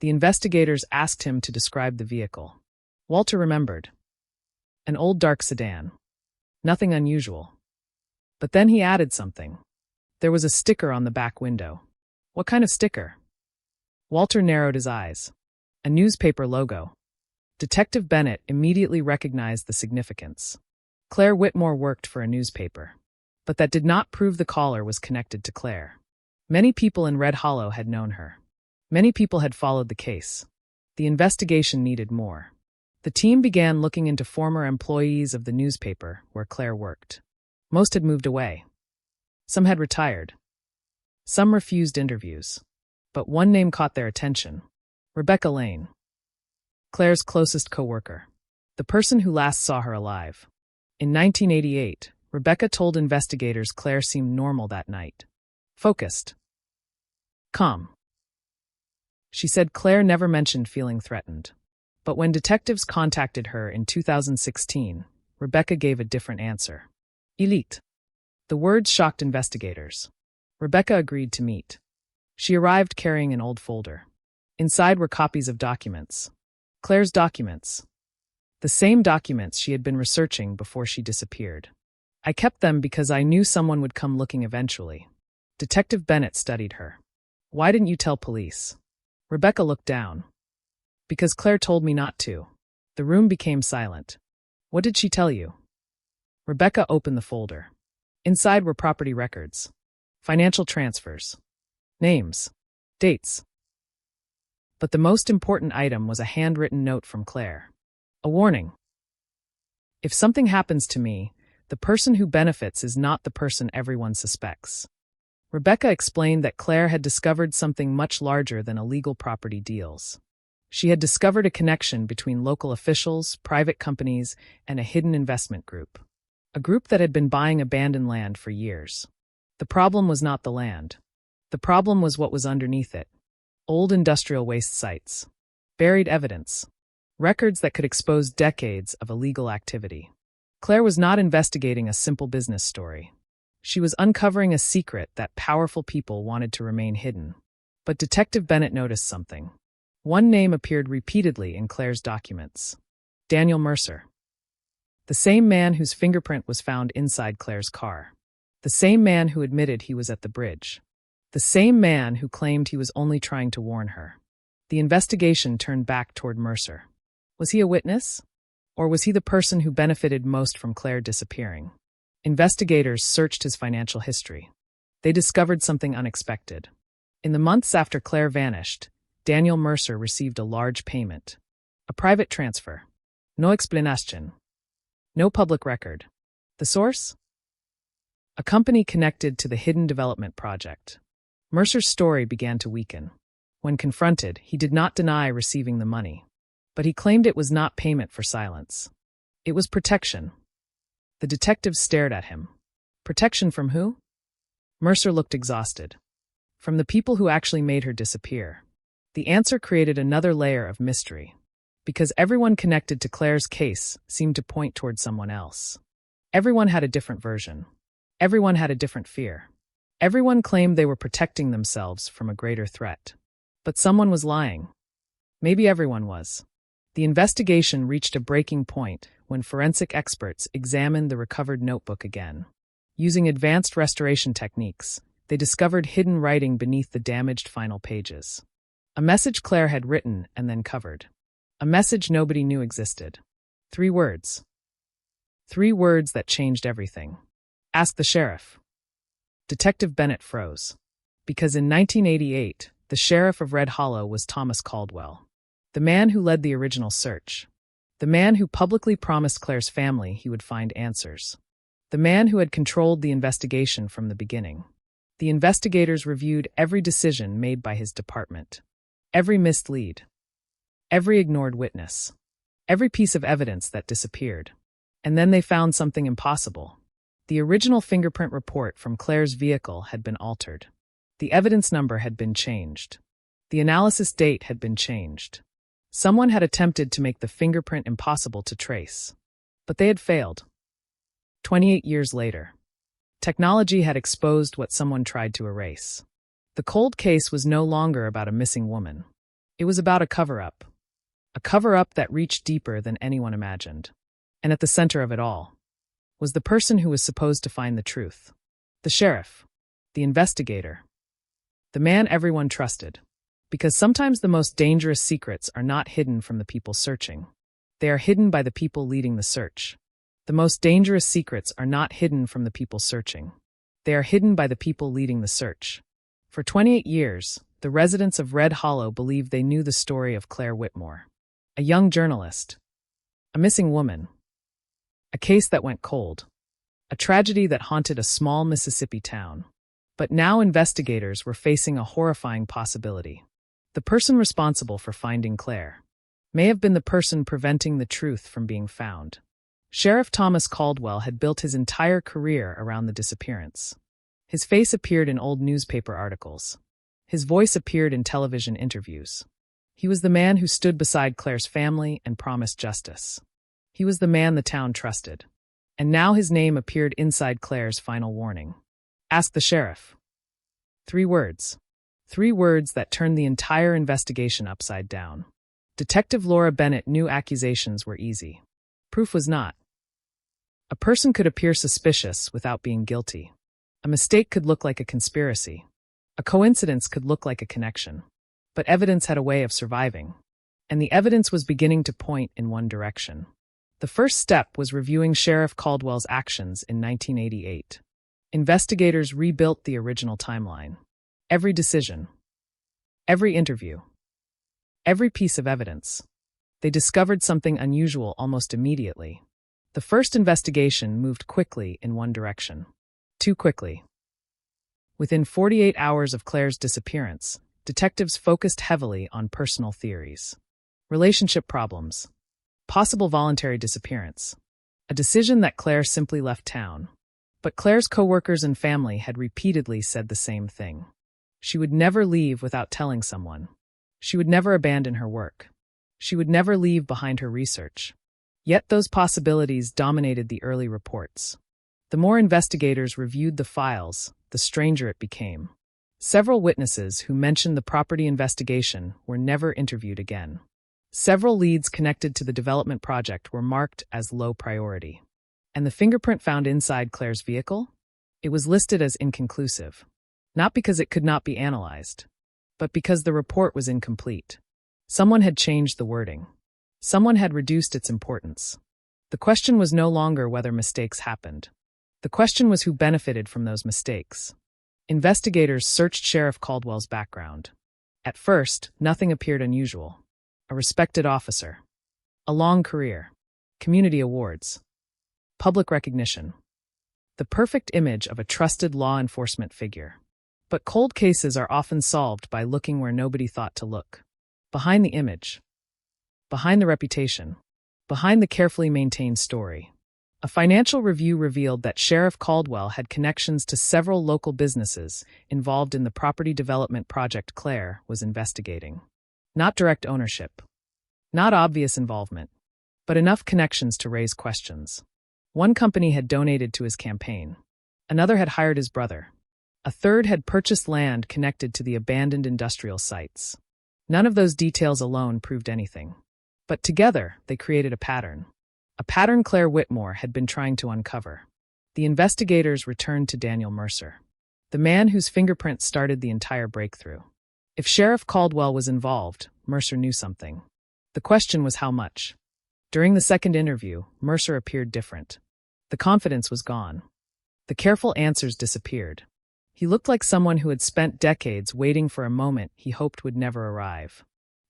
The investigators asked him to describe the vehicle. Walter remembered. An old dark sedan. Nothing unusual. But then he added something. There was a sticker on the back window. What kind of sticker? Walter narrowed his eyes. A newspaper logo. Detective Bennett immediately recognized the significance. Claire Whitmore worked for a newspaper. But that did not prove the caller was connected to Claire. Many people in Red Hollow had known her. Many people had followed the case. The investigation needed more. The team began looking into former employees of the newspaper where Claire worked. Most had moved away. Some had retired. Some refused interviews. But one name caught their attention. Rebecca Lane. Claire's closest co-worker. The person who last saw her alive. In 1988, Rebecca told investigators Claire seemed normal that night. Focused. Calm. She said Claire never mentioned feeling threatened. But when detectives contacted her in 2016, Rebecca gave a different answer. Elite. The words shocked investigators. Rebecca agreed to meet. She arrived carrying an old folder. Inside were copies of documents. Claire's documents. The same documents she had been researching before she disappeared. I kept them because I knew someone would come looking eventually. Detective Bennett studied her. Why didn't you tell police? Rebecca looked down. Because Claire told me not to. The room became silent. What did she tell you? Rebecca opened the folder. Inside were property records, financial transfers, names, dates. But the most important item was a handwritten note from Claire. A warning. If something happens to me, the person who benefits is not the person everyone suspects. Rebecca explained that Claire had discovered something much larger than illegal property deals. She had discovered a connection between local officials, private companies, and a hidden investment group. A group that had been buying abandoned land for years. The problem was not the land. The problem was what was underneath it. Old industrial waste sites. Buried evidence. Records that could expose decades of illegal activity. Claire was not investigating a simple business story. She was uncovering a secret that powerful people wanted to remain hidden. But Detective Bennett noticed something. One name appeared repeatedly in Claire's documents. Daniel Mercer. The same man whose fingerprint was found inside Claire's car. The same man who admitted he was at the bridge. The same man who claimed he was only trying to warn her. The investigation turned back toward Mercer. Was he a witness? Or was he the person who benefited most from Claire disappearing? Investigators searched his financial history. They discovered something unexpected. In the months after Claire vanished, Daniel Mercer received a large payment. A private transfer. No explanation. No public record. The source? A company connected to the Hidden Development Project. Mercer's story began to weaken. When confronted, he did not deny receiving the money. But he claimed it was not payment for silence. It was protection. The detectives stared at him. Protection from who? Mercer looked exhausted. From the people who actually made her disappear. The answer created another layer of mystery. Because everyone connected to Claire's case seemed to point toward someone else. Everyone had a different version. Everyone had a different fear. Everyone claimed they were protecting themselves from a greater threat. But someone was lying. Maybe everyone was. The investigation reached a breaking point when forensic experts examined the recovered notebook again. Using advanced restoration techniques, they discovered hidden writing beneath the damaged final pages. A message Claire had written and then covered. A message nobody knew existed. 3 words. 3 words that changed everything. Ask the sheriff. Detective Bennett froze. Because in 1988, the sheriff of Red Hollow was Thomas Caldwell. The man who led the original search. The man who publicly promised Claire's family he would find answers. The man who had controlled the investigation from the beginning. The investigators reviewed every decision made by his department. Every missed lead. Every ignored witness. Every piece of evidence that disappeared. And then they found something impossible. The original fingerprint report from Claire's vehicle had been altered. The evidence number had been changed. The analysis date had been changed. Someone had attempted to make the fingerprint impossible to trace. But they had failed. 28 years later. Technology had exposed what someone tried to erase. The cold case was no longer about a missing woman. It was about a cover-up. A cover-up that reached deeper than anyone imagined. And at the center of it all was the person who was supposed to find the truth. The sheriff. The investigator. The man everyone trusted. Because sometimes the most dangerous secrets are not hidden from the people searching. They are hidden by the people leading the search. The most dangerous secrets are not hidden from the people searching. They are hidden by the people leading the search. For 28 years, the residents of Red Hollow believed they knew the story of Claire Whitmore. A young journalist. A missing woman. A case that went cold. A tragedy that haunted a small Mississippi town. But now investigators were facing a horrifying possibility. The person responsible for finding Claire may have been the person preventing the truth from being found. Sheriff Thomas Caldwell had built his entire career around the disappearance. His face appeared in old newspaper articles. His voice appeared in television interviews. He was the man who stood beside Claire's family and promised justice. He was the man the town trusted. And now his name appeared inside Claire's final warning. Ask the sheriff. 3 words. 3 words that turned the entire investigation upside down. Detective Laura Bennett knew accusations were easy. Proof was not. A person could appear suspicious without being guilty. A mistake could look like a conspiracy. A coincidence could look like a connection. But evidence had a way of surviving. And the evidence was beginning to point in one direction. The first step was reviewing Sheriff Caldwell's actions in 1988. Investigators rebuilt the original timeline. Every decision. Every interview. Every piece of evidence. They discovered something unusual almost immediately. The first investigation moved quickly in one direction. Too quickly. Within 48 hours of Claire's disappearance, detectives focused heavily on personal theories. Relationship problems. Possible voluntary disappearance. A decision that Claire simply left town. But Claire's coworkers and family had repeatedly said the same thing. She would never leave without telling someone. She would never abandon her work. She would never leave behind her research. Yet those possibilities dominated the early reports. The more investigators reviewed the files, the stranger it became. Several witnesses who mentioned the property investigation were never interviewed again. Several leads connected to the development project were marked as low priority. And the fingerprint found inside Claire's vehicle? It was listed as inconclusive. Not because it could not be analyzed, but because the report was incomplete. Someone had changed the wording. Someone had reduced its importance. The question was no longer whether mistakes happened. The question was who benefited from those mistakes. Investigators searched Sheriff Caldwell's background. At first, nothing appeared unusual. A respected officer. A long career. Community awards. Public recognition. The perfect image of a trusted law enforcement figure. But cold cases are often solved by looking where nobody thought to look. Behind the image. Behind the reputation. Behind the carefully maintained story. A financial review revealed that Sheriff Caldwell had connections to several local businesses involved in the property development project Claire was investigating. Not direct ownership. Not obvious involvement. But enough connections to raise questions. One company had donated to his campaign. Another had hired his brother. A third had purchased land connected to the abandoned industrial sites. None of those details alone proved anything. But together, they created a pattern. A pattern Claire Whitmore had been trying to uncover. The investigators returned to Daniel Mercer, the man whose fingerprint started the entire breakthrough. If Sheriff Caldwell was involved, Mercer knew something. The question was how much. During the second interview, Mercer appeared different. The confidence was gone. The careful answers disappeared. He looked like someone who had spent decades waiting for a moment he hoped would never arrive.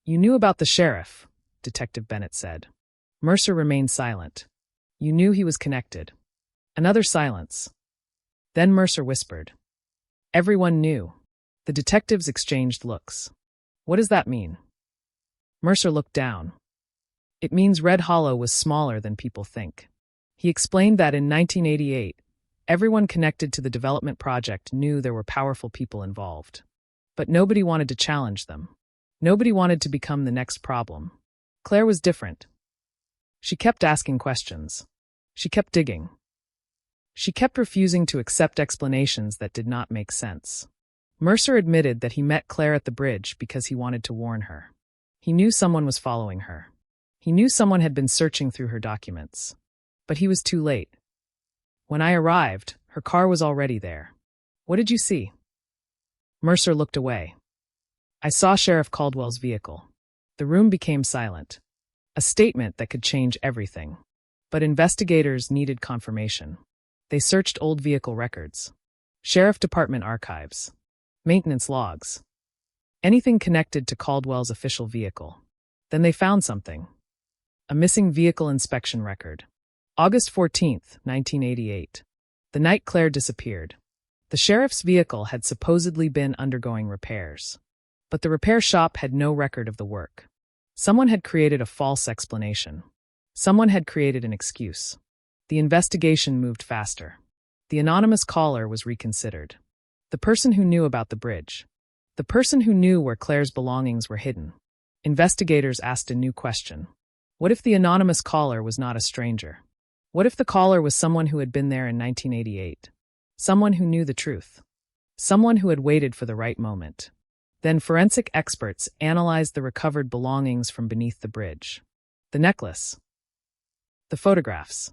"You knew about the sheriff," Detective Bennett said. Mercer remained silent. "You knew he was connected." Another silence. Then Mercer whispered. "Everyone knew." The detectives exchanged looks. "What does that mean?" Mercer looked down. "It means Red Hollow was smaller than people think." He explained that in 1988, everyone connected to the development project knew there were powerful people involved. But nobody wanted to challenge them. Nobody wanted to become the next problem. Claire was different. She kept asking questions. She kept digging. She kept refusing to accept explanations that did not make sense. Mercer admitted that he met Claire at the bridge because he wanted to warn her. He knew someone was following her. He knew someone had been searching through her documents. But he was too late. "When I arrived, her car was already there." "What did you see?" Mercer looked away. "I saw Sheriff Caldwell's vehicle." The room became silent. A statement that could change everything. But investigators needed confirmation. They searched old vehicle records. Sheriff Department archives. Maintenance logs. Anything connected to Caldwell's official vehicle. Then they found something. A missing vehicle inspection record. August 14th, 1988. The night Claire disappeared. The sheriff's vehicle had supposedly been undergoing repairs. But the repair shop had no record of the work. Someone had created a false explanation. Someone had created an excuse. The investigation moved faster. The anonymous caller was reconsidered. The person who knew about the bridge. The person who knew where Claire's belongings were hidden. Investigators asked a new question. What if the anonymous caller was not a stranger? What if the caller was someone who had been there in 1988? Someone who knew the truth. Someone who had waited for the right moment. Then forensic experts analyzed the recovered belongings from beneath the bridge. The necklace, the photographs,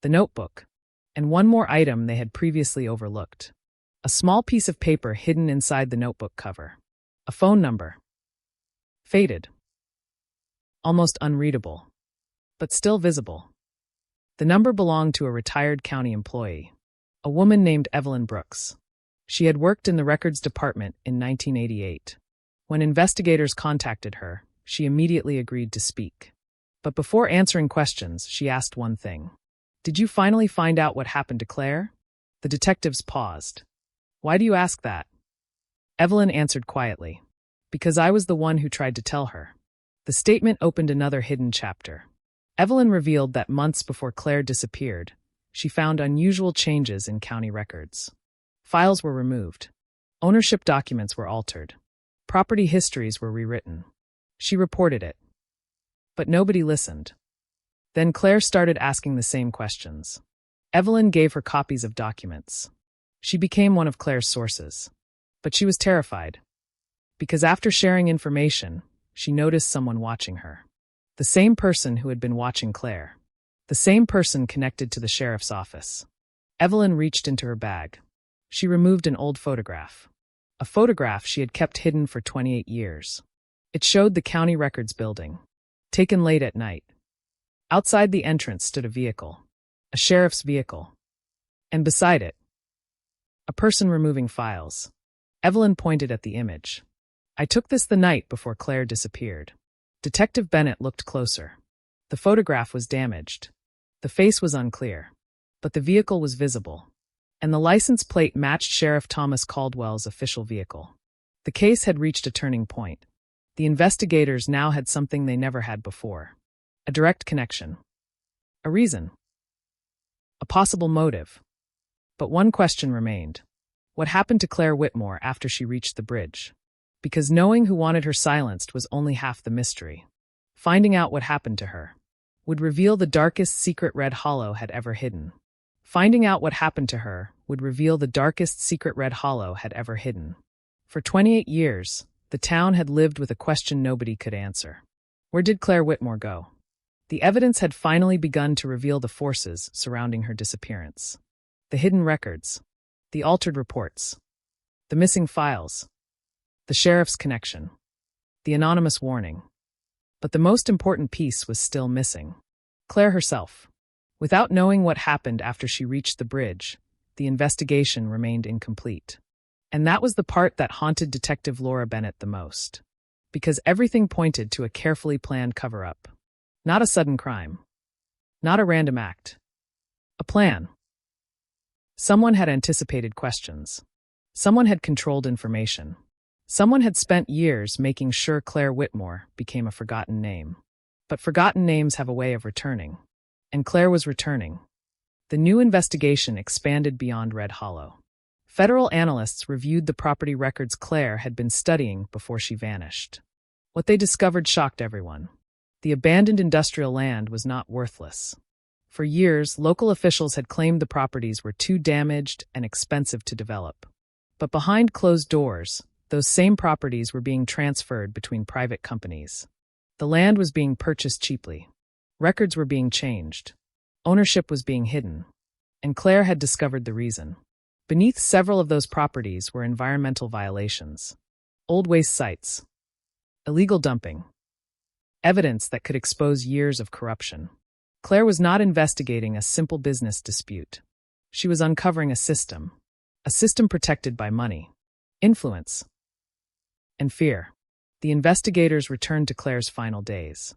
the notebook, and one more item they had previously overlooked. A small piece of paper hidden inside the notebook cover. A phone number. Faded. Almost unreadable. But still visible. The number belonged to a retired county employee, a woman named Evelyn Brooks. She had worked in the records department in 1988. When investigators contacted her, she immediately agreed to speak. But before answering questions, she asked one thing. "Did you finally find out what happened to Claire?" The detectives paused. "Why do you ask that?" Evelyn answered quietly. "Because I was the one who tried to tell her." The statement opened another hidden chapter. Evelyn revealed that months before Claire disappeared, she found unusual changes in county records. Files were removed. Ownership documents were altered. Property histories were rewritten. She reported it. But nobody listened. Then Claire started asking the same questions. Evelyn gave her copies of documents. She became one of Claire's sources. But she was terrified. Because after sharing information, she noticed someone watching her. The same person who had been watching Claire. The same person connected to the sheriff's office. Evelyn reached into her bag. She removed an old photograph. A photograph she had kept hidden for 28 years. It showed the county records building. Taken late at night. Outside the entrance stood a vehicle. A sheriff's vehicle. And beside it, a person removing files. Evelyn pointed at the image. "I took this the night before Claire disappeared." Detective Bennett looked closer. The photograph was damaged. The face was unclear. But the vehicle was visible. And the license plate matched Sheriff Thomas Caldwell's official vehicle. The case had reached a turning point. The investigators now had something they never had before. A direct connection. A reason. A possible motive. But one question remained. What happened to Claire Whitmore after she reached the bridge? Because knowing who wanted her silenced was only half the mystery. Finding out what happened to her would reveal the darkest secret Red Hollow had ever hidden. Finding out what happened to her would reveal the darkest secret Red Hollow had ever hidden. For 28 years, the town had lived with a question nobody could answer. Where did Claire Whitmore go? The evidence had finally begun to reveal the forces surrounding her disappearance. The hidden records. The altered reports. The missing files. The sheriff's connection. The anonymous warning. But the most important piece was still missing. Claire herself. Without knowing what happened after she reached the bridge, the investigation remained incomplete. And that was the part that haunted Detective Laura Bennett the most. Because everything pointed to a carefully planned cover-up. Not a sudden crime. Not a random act. A plan. Someone had anticipated questions. Someone had controlled information. Someone had spent years making sure Claire Whitmore became a forgotten name. But forgotten names have a way of returning. And Claire was returning. The new investigation expanded beyond Red Hollow. Federal analysts reviewed the property records Claire had been studying before she vanished. What they discovered shocked everyone. The abandoned industrial land was not worthless. For years, local officials had claimed the properties were too damaged and expensive to develop. But behind closed doors, those same properties were being transferred between private companies. The land was being purchased cheaply. Records were being changed. Ownership was being hidden. And Claire had discovered the reason. Beneath several of those properties were environmental violations. Old waste sites. Illegal dumping. Evidence that could expose years of corruption. Claire was not investigating a simple business dispute. She was uncovering a system protected by money, influence, and fear. The investigators returned to Claire's final days.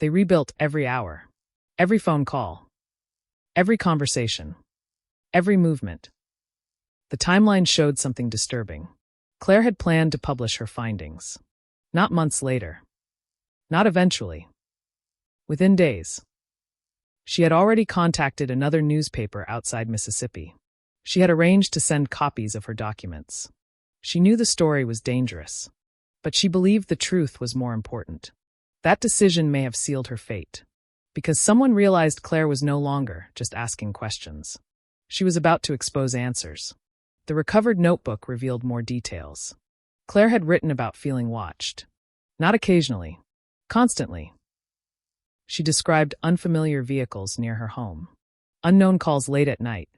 They rebuilt every hour, every phone call, every conversation, every movement. The timeline showed something disturbing. Claire had planned to publish her findings. Not months later. Not eventually. Within days. She had already contacted another newspaper outside Mississippi. She had arranged to send copies of her documents. She knew the story was dangerous, but she believed the truth was more important. That decision may have sealed her fate. Because someone realized Claire was no longer just asking questions. She was about to expose answers. The recovered notebook revealed more details. Claire had written about feeling watched. Not occasionally. Constantly. She described unfamiliar vehicles near her home. Unknown calls late at night.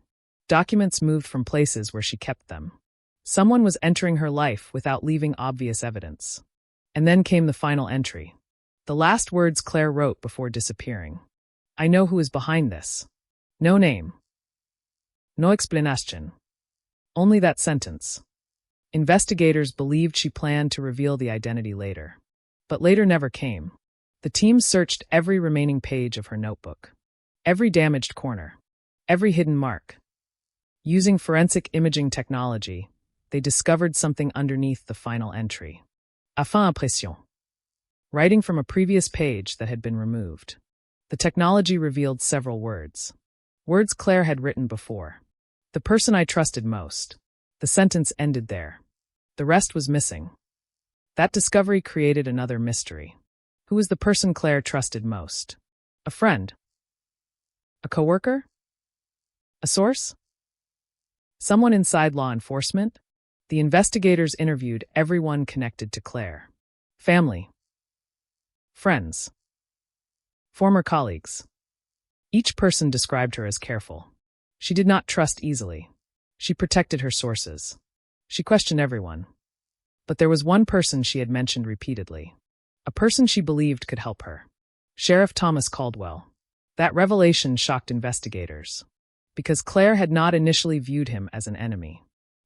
Documents moved from places where she kept them. Someone was entering her life without leaving obvious evidence. And then came the final entry. The last words Claire wrote before disappearing. I know who is behind this. No name. No explanation. Only that sentence. Investigators believed she planned to reveal the identity later. But later never came. The team searched every remaining page of her notebook. Every damaged corner. Every hidden mark. Using forensic imaging technology, they discovered something underneath the final entry. A fin impression. Writing from a previous page that had been removed. The technology revealed several words. Words Claire had written before. The person I trusted most. The sentence ended there. The rest was missing. That discovery created another mystery. Who was the person Claire trusted most? A friend? A coworker? A source? Someone inside law enforcement? The investigators interviewed everyone connected to Claire. Family. Friends. Former colleagues. Each person described her as careful. She did not trust easily. She protected her sources. She questioned everyone. But there was one person she had mentioned repeatedly. A person she believed could help her. Sheriff Thomas Caldwell. That revelation shocked investigators. Because Claire had not initially viewed him as an enemy.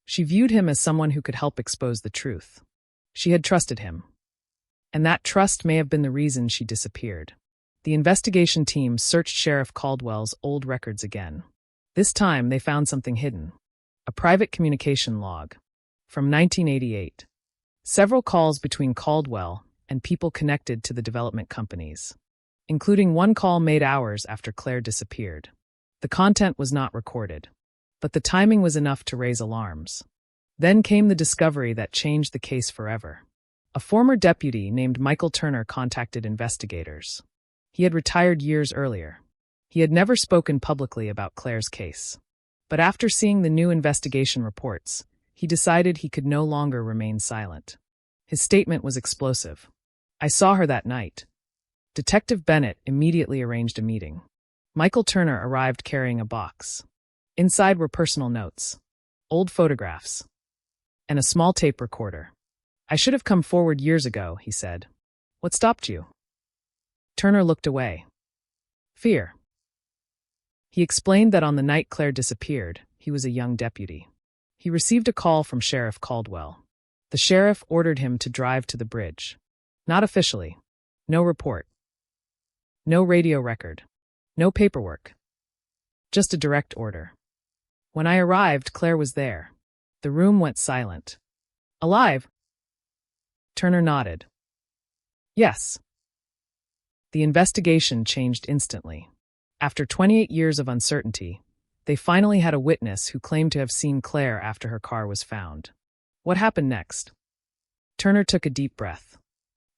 She viewed him as someone who could help expose the truth. She had trusted him. And that trust may have been the reason she disappeared. The investigation team searched Sheriff Caldwell's old records again. This time they found something hidden. A private communication log. From 1988. Several calls between Caldwell and people connected to the development companies. Including one call made hours after Claire disappeared. The content was not recorded. But the timing was enough to raise alarms. Then came the discovery that changed the case forever. A former deputy named Michael Turner contacted investigators. He had retired years earlier. He had never spoken publicly about Claire's case. But after seeing the new investigation reports, he decided he could no longer remain silent. His statement was explosive. I saw her that night. Detective Bennett immediately arranged a meeting. Michael Turner arrived carrying a box. Inside were personal notes, old photographs, and a small tape recorder. I should have come forward years ago, he said. What stopped you? Turner looked away. Fear. He explained that on the night Claire disappeared, he was a young deputy. He received a call from Sheriff Caldwell. The sheriff ordered him to drive to the bridge. Not officially. No report. No radio record. No paperwork. Just a direct order. When I arrived, Claire was there. The room went silent. Alive? Turner nodded. Yes. The investigation changed instantly. After 28 years of uncertainty, they finally had a witness who claimed to have seen Claire after her car was found. What happened next? Turner took a deep breath.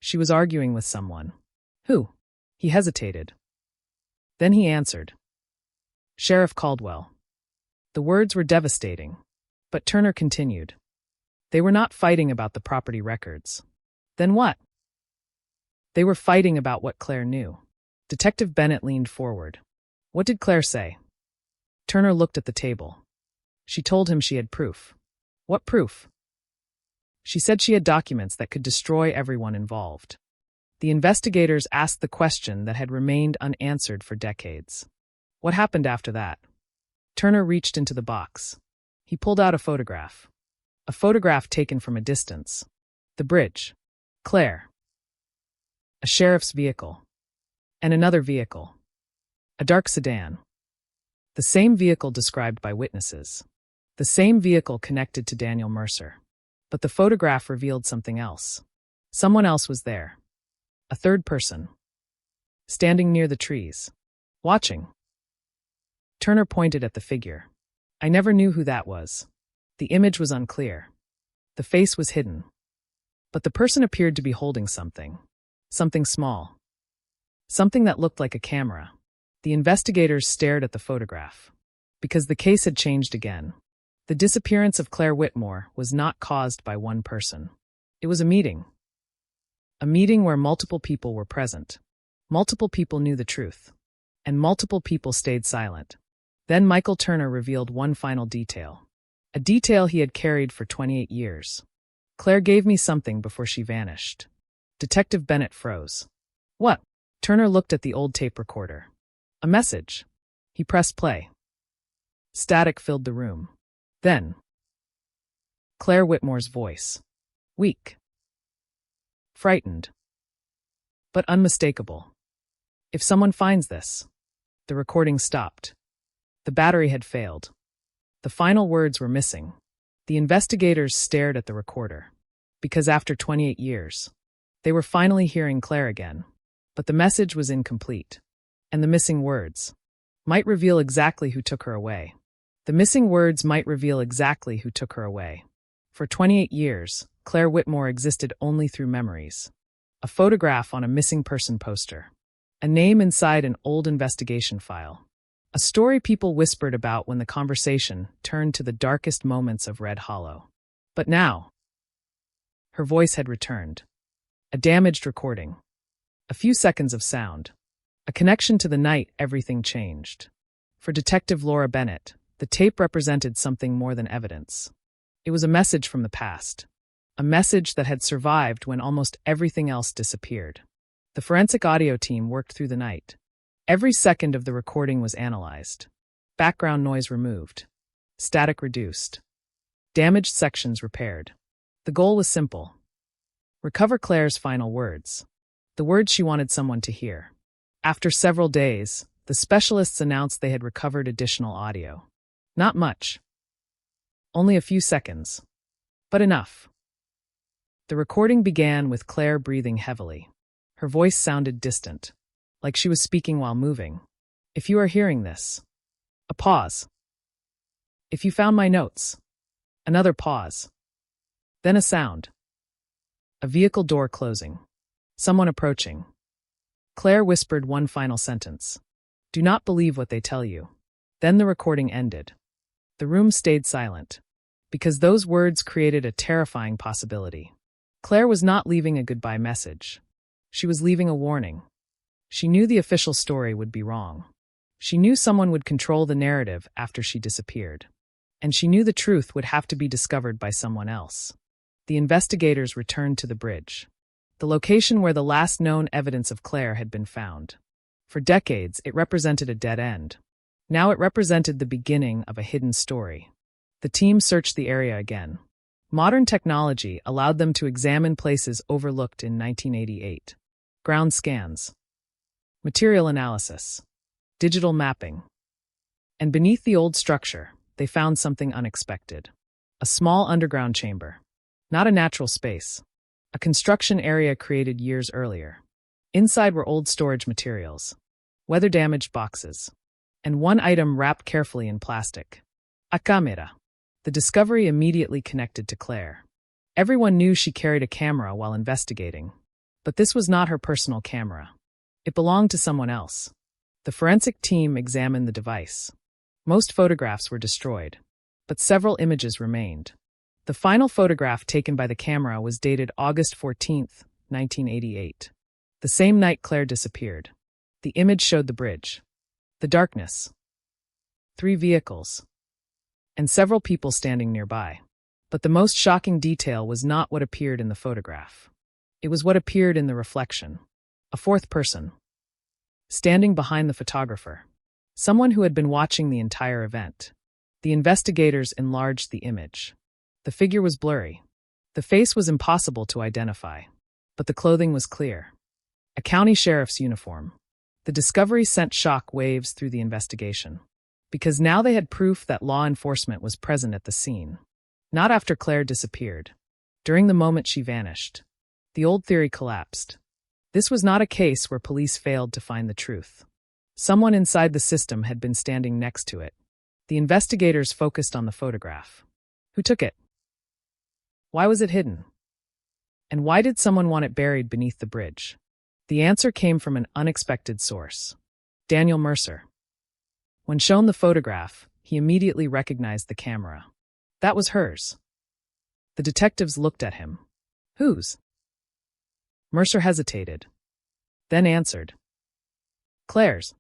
She was arguing with someone. Who? He hesitated. Then he answered. Sheriff Caldwell. The words were devastating, but Turner continued. They were not fighting about the property records. Then what? They were fighting about what Claire knew. Detective Bennett leaned forward. What did Claire say? Turner looked at the table. She told him she had proof. What proof? She said she had documents that could destroy everyone involved. The investigators asked the question that had remained unanswered for decades. What happened after that? Turner reached into the box. He pulled out a photograph. A photograph taken from a distance. The bridge. Claire. A sheriff's vehicle. And another vehicle. A dark sedan. The same vehicle described by witnesses. The same vehicle connected to Daniel Mercer. But the photograph revealed something else. Someone else was there. A third person. Standing near the trees. Watching. Turner pointed at the figure. I never knew who that was. The image was unclear. The face was hidden. But the person appeared to be holding something. Something small. something that looked like a camera. The investigators stared at the photograph. Because the case had changed again. The disappearance of Claire Whitmore was not caused by one person. It was a meeting. A meeting where multiple people were present. Multiple people knew the truth. And multiple people stayed silent. Then Michael Turner revealed one final detail. A detail he had carried for 28 years. Claire gave me something before she vanished. Detective Bennett froze. What? Turner looked at the old tape recorder. A message. He pressed play. Static filled the room. Then, Claire Whitmore's voice. Weak. Frightened. But unmistakable. If someone finds this. The recording stopped. The battery had failed. The final words were missing. The investigators stared at the recorder. Because after 28 years, they were finally hearing Claire again. But the message was incomplete. And the missing words might reveal exactly who took her away. The missing words might reveal exactly who took her away. For 28 years, Claire Whitmore existed only through memories. A photograph on a missing person poster. A name inside an old investigation file. A story people whispered about when the conversation turned to the darkest moments of Red Hollow. But now, her voice had returned. A damaged recording. A few seconds of sound. A connection to the night everything changed. For Detective Laura Bennett, the tape represented something more than evidence. It was a message from the past. A message that had survived when almost everything else disappeared. The forensic audio team worked through the night. Every second of the recording was analyzed. Background noise removed. Static reduced. Damaged sections repaired. The goal was simple. Recover Claire's final words. The words she wanted someone to hear. After several days, the specialists announced they had recovered additional audio. Not much. Only a few seconds. But enough. The recording began with Claire breathing heavily. Her voice sounded distant, like she was speaking while moving. If you are hearing this. A pause. If you found my notes. Another pause. Then a sound. A vehicle door closing. Someone approaching. Claire whispered one final sentence. Do not believe what they tell you. Then the recording ended. The room stayed silent. Because those words created a terrifying possibility. Claire was not leaving a goodbye message. She was leaving a warning. She knew the official story would be wrong. She knew someone would control the narrative after she disappeared. And she knew the truth would have to be discovered by someone else. The investigators returned to the bridge. The location where the last known evidence of Claire had been found. For decades, it represented a dead end. Now it represented the beginning of a hidden story. The team searched the area again. Modern technology allowed them to examine places overlooked in 1988. Ground scans. Material analysis. Digital mapping. And beneath the old structure, they found something unexpected. A small underground chamber. Not a natural space. A construction area created years earlier. Inside were old storage materials. Weather-damaged boxes. And one item wrapped carefully in plastic. A camera. The discovery immediately connected to Claire. Everyone knew she carried a camera while investigating. But this was not her personal camera. It belonged to someone else. The forensic team examined the device. Most photographs were destroyed, but several images remained. The final photograph taken by the camera was dated August 14, 1988. The same night Claire disappeared. The image showed the bridge. The darkness. 3 vehicles. And several people standing nearby. But the most shocking detail was not what appeared in the photograph. It was what appeared in the reflection. A 4th person. Standing behind the photographer. Someone who had been watching the entire event. The investigators enlarged the image. The figure was blurry. The face was impossible to identify. But the clothing was clear. A county sheriff's uniform. The discovery sent shock waves through the investigation. Because now they had proof that law enforcement was present at the scene. Not after Claire disappeared. During the moment she vanished. The old theory collapsed. This was not a case where police failed to find the truth. Someone inside the system had been standing next to it. The investigators focused on the photograph. Who took it? Why was it hidden? And why did someone want it buried beneath the bridge? The answer came from an unexpected source. Daniel Mercer. When shown the photograph, he immediately recognized the camera. That was hers. The detectives looked at him. Whose? Mercer hesitated, then answered. Claire's.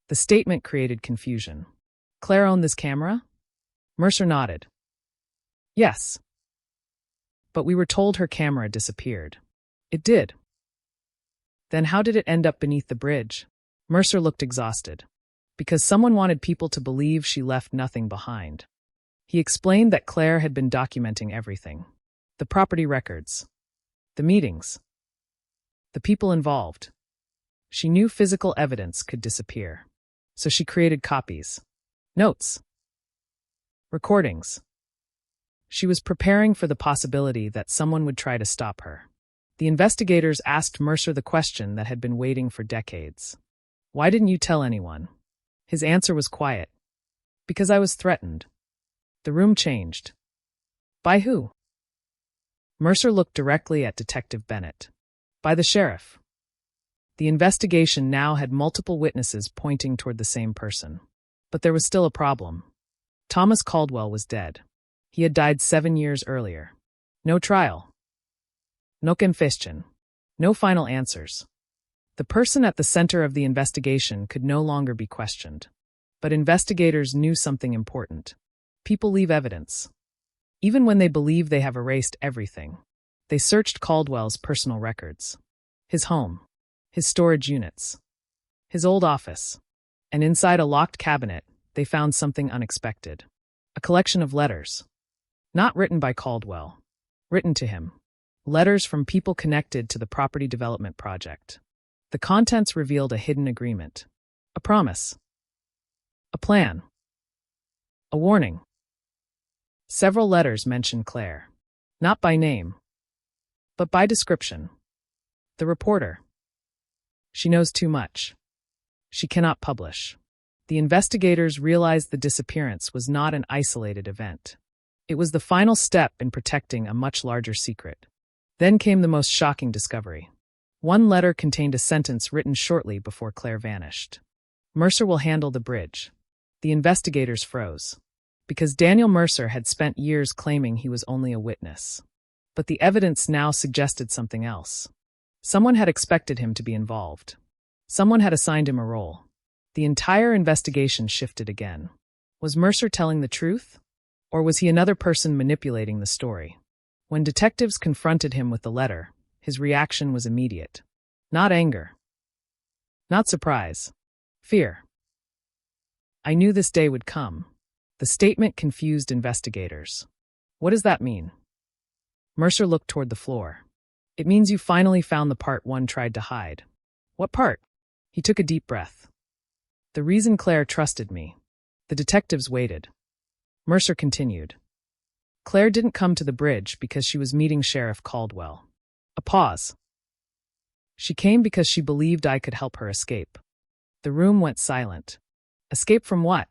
The statement created confusion. Claire owned this camera? Mercer nodded. Yes. But we were told her camera disappeared. It did. Then how did it end up beneath the bridge? Mercer looked exhausted. Because someone wanted people to believe she left nothing behind. He explained that Claire had been documenting everything. The property records. The meetings. The people involved. She knew physical evidence could disappear. So she created copies. Notes. Recordings. She was preparing for the possibility that someone would try to stop her. The investigators asked Mercer the question that had been waiting for decades. Why didn't you tell anyone? His answer was quiet. Because I was threatened. The room changed. By who? Mercer looked directly at Detective Bennett. By the sheriff. The investigation now had multiple witnesses pointing toward the same person. But there was still a problem. Thomas Caldwell was dead. He had died 7 years earlier. No trial. No confession. No final answers. The person at the center of the investigation could no longer be questioned. But investigators knew something important. People leave evidence. Even when they believe they have erased everything. They searched Caldwell's personal records. His home. His storage units. His old office. And inside a locked cabinet, they found something unexpected. A collection of letters. Not written by Caldwell. Written to him. Letters from people connected to the property development project. The contents revealed a hidden agreement. A promise. A plan. A warning. Several letters mention Claire. Not by name. But by description. The reporter. She knows too much. She cannot publish. The investigators realized the disappearance was not an isolated event. It was the final step in protecting a much larger secret. Then came the most shocking discovery. One letter contained a sentence written shortly before Claire vanished. Mercer will handle the bridge. The investigators froze. Because Daniel Mercer had spent years claiming he was only a witness. But the evidence now suggested something else. Someone had expected him to be involved. Someone had assigned him a role. The entire investigation shifted again. Was Mercer telling the truth? Or was he another person manipulating the story? When detectives confronted him with the letter, his reaction was immediate. Not anger. Not surprise. Fear. I knew this day would come. The statement confused investigators. What does that mean? Mercer looked toward the floor. It means you finally found the part one tried to hide. What part? He took a deep breath. The reason Claire trusted me. The detectives waited. Mercer continued. Claire didn't come to the bridge because she was meeting Sheriff Caldwell. A pause. She came because she believed I could help her escape. The room went silent. Escape from what?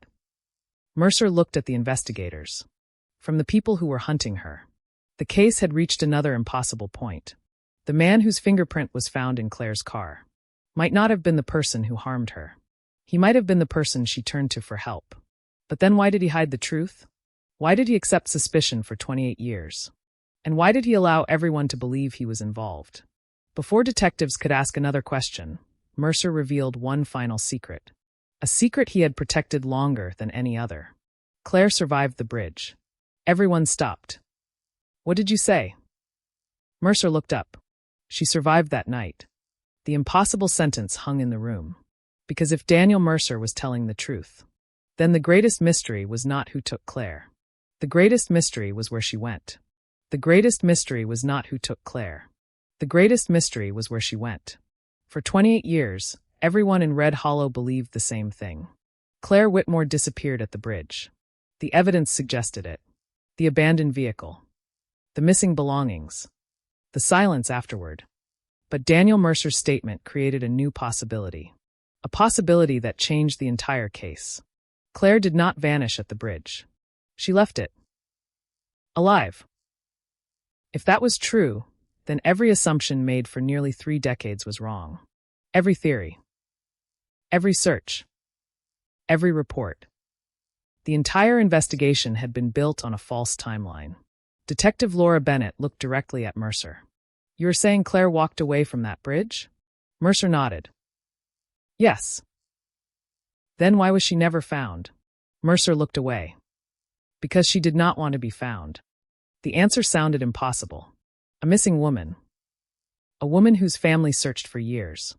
Mercer looked at the investigators. From the people who were hunting her. The case had reached another impossible point. The man whose fingerprint was found in Claire's car might not have been the person who harmed her. He might have been the person she turned to for help. But then why did he hide the truth? Why did he accept suspicion for 28 years? And why did he allow everyone to believe he was involved? Before detectives could ask another question, Mercer revealed one final secret. A secret he had protected longer than any other. Claire survived the bridge. Everyone stopped. What did you say? Mercer looked up. She survived that night. The impossible sentence hung in the room. Because if Daniel Mercer was telling the truth, then the greatest mystery was not who took Claire. The greatest mystery was where she went. The greatest mystery was not who took Claire. The greatest mystery was where she went. For 28 years, everyone in Red Hollow believed the same thing. Claire Whitmore disappeared at the bridge. The evidence suggested it. The abandoned vehicle. The missing belongings. The silence afterward. But Daniel Mercer's statement created a new possibility. A possibility that changed the entire case. Claire did not vanish at the bridge. She left it. Alive. If that was true, then every assumption made for nearly 3 decades was wrong. Every theory, every search, every report. The entire investigation had been built on a false timeline. Detective Laura Bennett looked directly at Mercer. "You are saying Claire walked away from that bridge?" Mercer nodded. "Yes." "Then why was she never found?" Mercer looked away. "Because she did not want to be found." The answer sounded impossible. A missing woman. A woman whose family searched for years.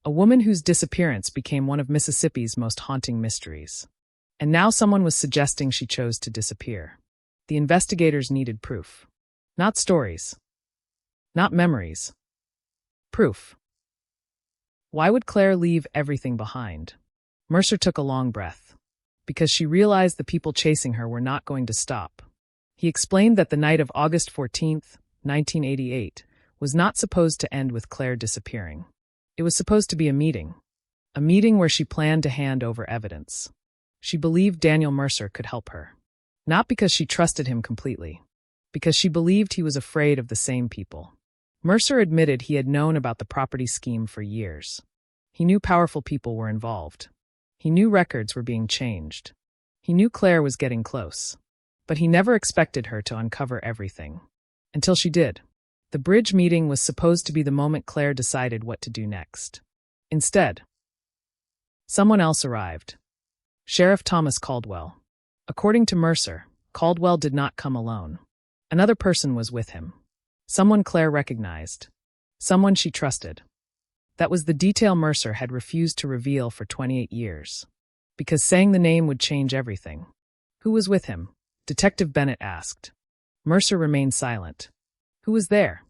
A woman whose disappearance became one of Mississippi's most haunting mysteries. And now someone was suggesting she chose to disappear. The investigators needed proof. Not stories. Not memories. Proof. Why would Claire leave everything behind? Mercer took a long breath. Because she realized the people chasing her were not going to stop. He explained that the night of August 14th, 1988, was not supposed to end with Claire disappearing. It was supposed to be a meeting where she planned to hand over evidence. She believed Daniel Mercer could help her. Not because she trusted him completely, because she believed he was afraid of the same people. Mercer admitted he had known about the property scheme for years. He knew powerful people were involved. He knew records were being changed. He knew Claire was getting close. But he never expected her to uncover everything. Until she did. The bridge meeting was supposed to be the moment Claire decided what to do next. Instead, someone else arrived. Sheriff Thomas Caldwell. According to Mercer, Caldwell did not come alone. Another person was with him. Someone Claire recognized. Someone she trusted. That was the detail Mercer had refused to reveal for 28 years. Because saying the name would change everything. Who was with him? Detective Bennett asked. Mercer remained silent. Who was there?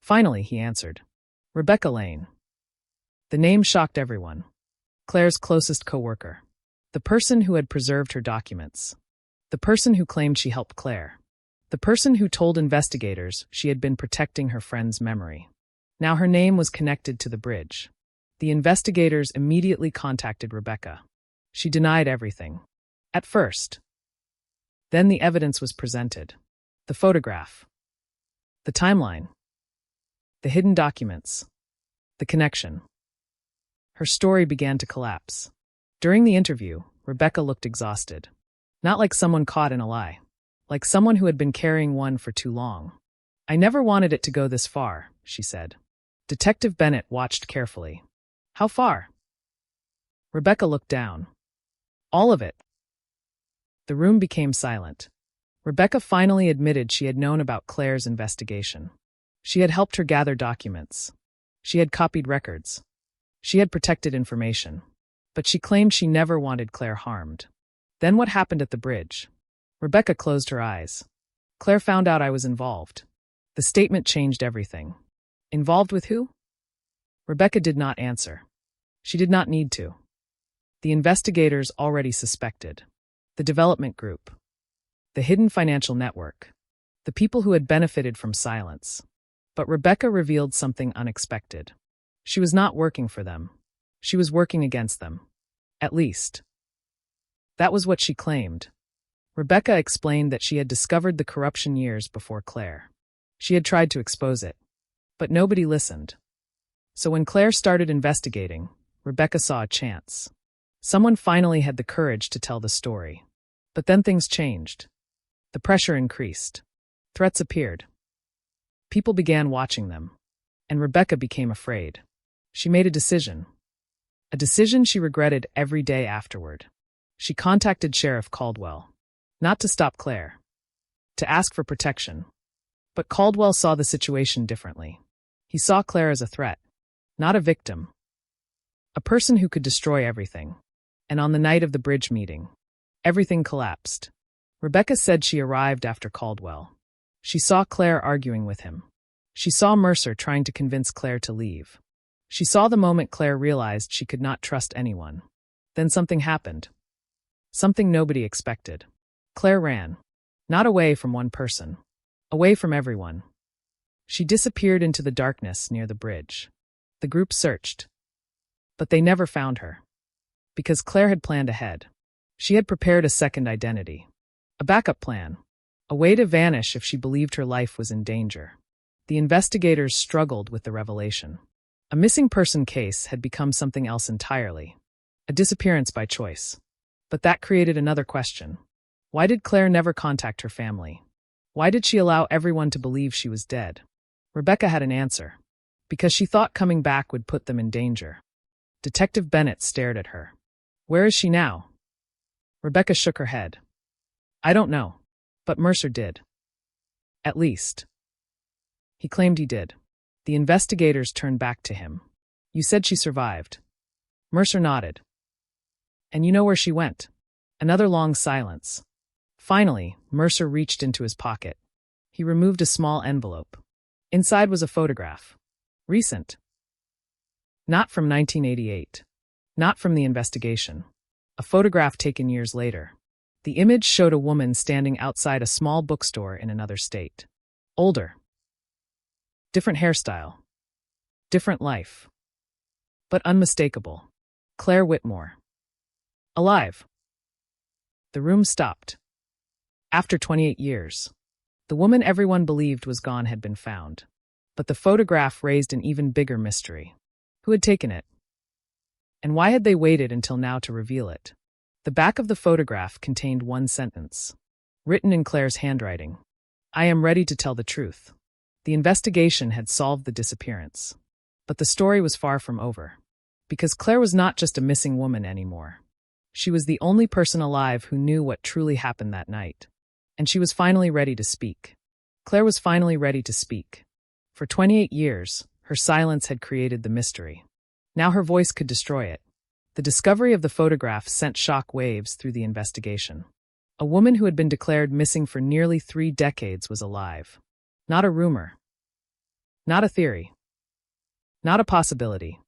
Finally, he answered. Rebecca Lane. The name shocked everyone. Claire's closest co-worker. The person who had preserved her documents. The person who claimed she helped Claire. The person who told investigators she had been protecting her friend's memory. Now her name was connected to the bridge. The investigators immediately contacted Rebecca. She denied everything. At first. Then the evidence was presented. The photograph. The timeline. The hidden documents. The connection. Her story began to collapse. During the interview, Rebecca looked exhausted. Not like someone caught in a lie. Like someone who had been carrying one for too long. I never wanted it to go this far, she said. Detective Bennett watched carefully. How far? Rebecca looked down. All of it. The room became silent. Rebecca finally admitted she had known about Claire's investigation. She had helped her gather documents. She had copied records. She had protected information. But she claimed she never wanted Claire harmed. Then what happened at the bridge? Rebecca closed her eyes. Claire found out I was involved. The statement changed everything. Involved with who? Rebecca did not answer. She did not need to. The investigators already suspected. The development group. The hidden financial network. The people who had benefited from silence. But Rebecca revealed something unexpected. She was not working for them. She was working against them. At least. That was what she claimed. Rebecca explained that she had discovered the corruption years before Claire. She had tried to expose it. But nobody listened. So when Claire started investigating, Rebecca saw a chance. Someone finally had the courage to tell the story. But then things changed. The pressure increased. Threats appeared. People began watching them. And Rebecca became afraid. She made a decision. A decision she regretted every day afterward. She contacted Sheriff Caldwell. Not to stop Claire. To ask for protection. But Caldwell saw the situation differently. He saw Claire as a threat. Not a victim. A person who could destroy everything. And on the night of the bridge meeting, everything collapsed. Rebecca said she arrived after Caldwell. She saw Claire arguing with him. She saw Mercer trying to convince Claire to leave. She saw the moment Claire realized she could not trust anyone. Then something happened. Something nobody expected. Claire ran. Not away from one person. Away from everyone. She disappeared into the darkness near the bridge. The group searched. But they never found her. Because Claire had planned ahead. She had prepared a second identity. A backup plan. A way to vanish if she believed her life was in danger. The investigators struggled with the revelation. A missing person case had become something else entirely. A disappearance by choice. But that created another question. Why did Claire never contact her family? Why did she allow everyone to believe she was dead? Rebecca had an answer. Because she thought coming back would put them in danger. Detective Bennett stared at her. Where is she now? Rebecca shook her head. I don't know. But Mercer did. At least. He claimed he did. The investigators turned back to him. You said she survived. Mercer nodded. And you know where she went? Another long silence. Finally, Mercer reached into his pocket. He removed a small envelope. Inside was a photograph. Recent. Not from 1988. Not from the investigation. A photograph taken years later. The image showed a woman standing outside a small bookstore in another state. Older. Different hairstyle. Different life. But unmistakable. Claire Whitmore. Alive. The room stopped. After 28 years. The woman everyone believed was gone had been found. But the photograph raised an even bigger mystery. Who had taken it? And why had they waited until now to reveal it? The back of the photograph contained one sentence. Written in Claire's handwriting. I am ready to tell the truth. The investigation had solved the disappearance. But the story was far from over. Because Claire was not just a missing woman anymore. She was the only person alive who knew what truly happened that night. And she was finally ready to speak. Claire was finally ready to speak. For 28 years, her silence had created the mystery. Now her voice could destroy it. The discovery of the photograph sent shock waves through the investigation. A woman who had been declared missing for nearly 3 decades was alive. Not a rumor. Not a theory. Not a possibility.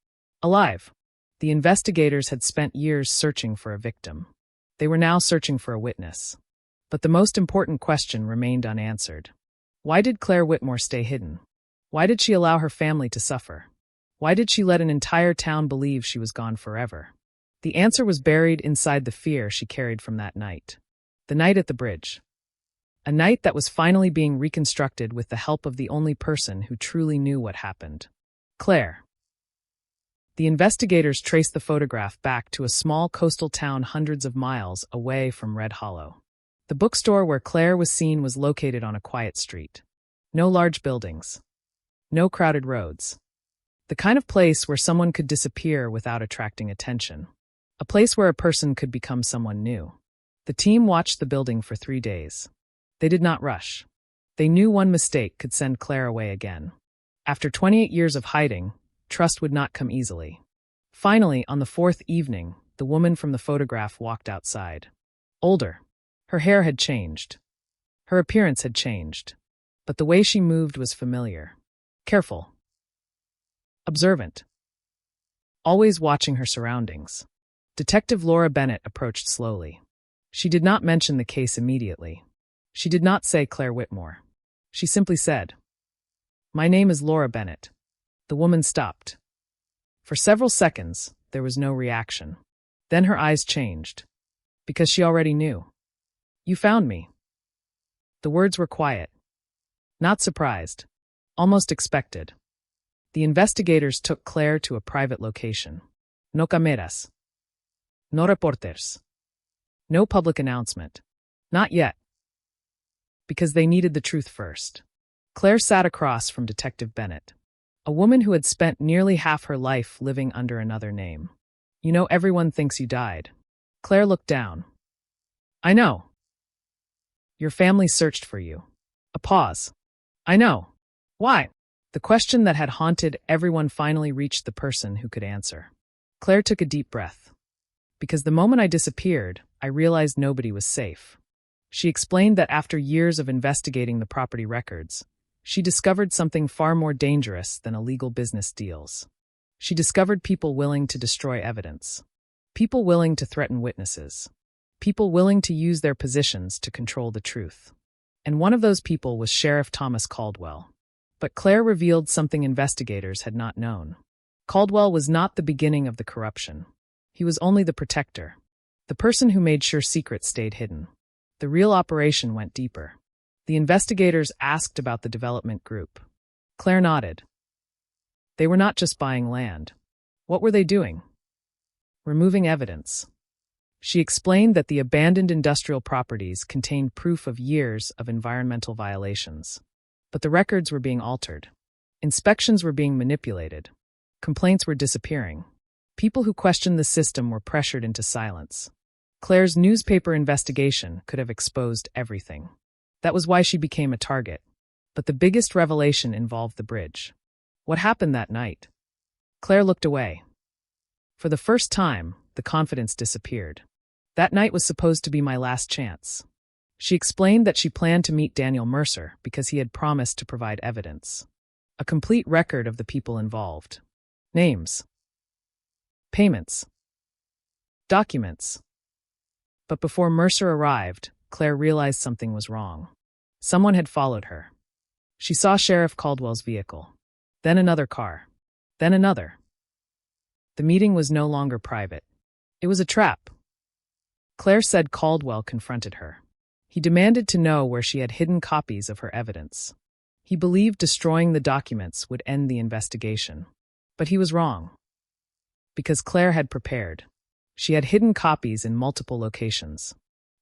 Alive. The investigators had spent years searching for a victim. They were now searching for a witness. But the most important question remained unanswered. Why did Claire Whitmore stay hidden? Why did she allow her family to suffer? Why did she let an entire town believe she was gone forever? The answer was buried inside the fear she carried from that night. The night at the bridge. A night that was finally being reconstructed with the help of the only person who truly knew what happened. Claire. The investigators traced the photograph back to a small coastal town hundreds of miles away from Red Hollow. The bookstore where Claire was seen was located on a quiet street. No large buildings. No crowded roads. The kind of place where someone could disappear without attracting attention. A place where a person could become someone new. The team watched the building for 3 days. They did not rush. They knew one mistake could send Claire away again. After 28 years of hiding, trust would not come easily. Finally, on the 4th evening, the woman from the photograph walked outside. Older. Her hair had changed. Her appearance had changed. But the way she moved was familiar. Careful. Observant. Always watching her surroundings. Detective Laura Bennett approached slowly. She did not mention the case immediately. She did not say Claire Whitmore. She simply said, "My name is Laura Bennett." The woman stopped. For several seconds, there was no reaction. Then her eyes changed. Because she already knew. "You found me." The words were quiet. Not surprised. Almost expected. The investigators took Claire to a private location. No cameras. No reporters. No public announcement. Not yet. Because they needed the truth first. Claire sat across from Detective Bennett. A woman who had spent nearly half her life living under another name. You know, everyone thinks you died. Claire looked down. I know. Your family searched for you. A pause. I know. Why? The question that had haunted everyone finally reached the person who could answer. Claire took a deep breath. Because the moment I disappeared, I realized nobody was safe. She explained that after years of investigating the property records, she discovered something far more dangerous than illegal business deals. She discovered people willing to destroy evidence. People willing to threaten witnesses. People willing to use their positions to control the truth. And one of those people was Sheriff Thomas Caldwell. But Claire revealed something investigators had not known. Caldwell was not the beginning of the corruption. He was only the protector. The person who made sure secrets stayed hidden. The real operation went deeper. The investigators asked about the development group. Claire nodded. They were not just buying land. What were they doing? Removing evidence. She explained that the abandoned industrial properties contained proof of years of environmental violations. But the records were being altered. Inspections were being manipulated. Complaints were disappearing. People who questioned the system were pressured into silence. Claire's newspaper investigation could have exposed everything. That was why she became a target. But the biggest revelation involved the bridge. What happened that night? Claire looked away. For the first time, the confidence disappeared. That night was supposed to be my last chance. She explained that she planned to meet Daniel Mercer because he had promised to provide evidence. A complete record of the people involved. Names. Payments. Documents. But before Mercer arrived, Claire realized something was wrong. Someone had followed her. She saw Sheriff Caldwell's vehicle. Then another car. Then another. The meeting was no longer private. It was a trap. Claire said Caldwell confronted her. He demanded to know where she had hidden copies of her evidence. He believed destroying the documents would end the investigation. But he was wrong. Because Claire had prepared. She had hidden copies in multiple locations.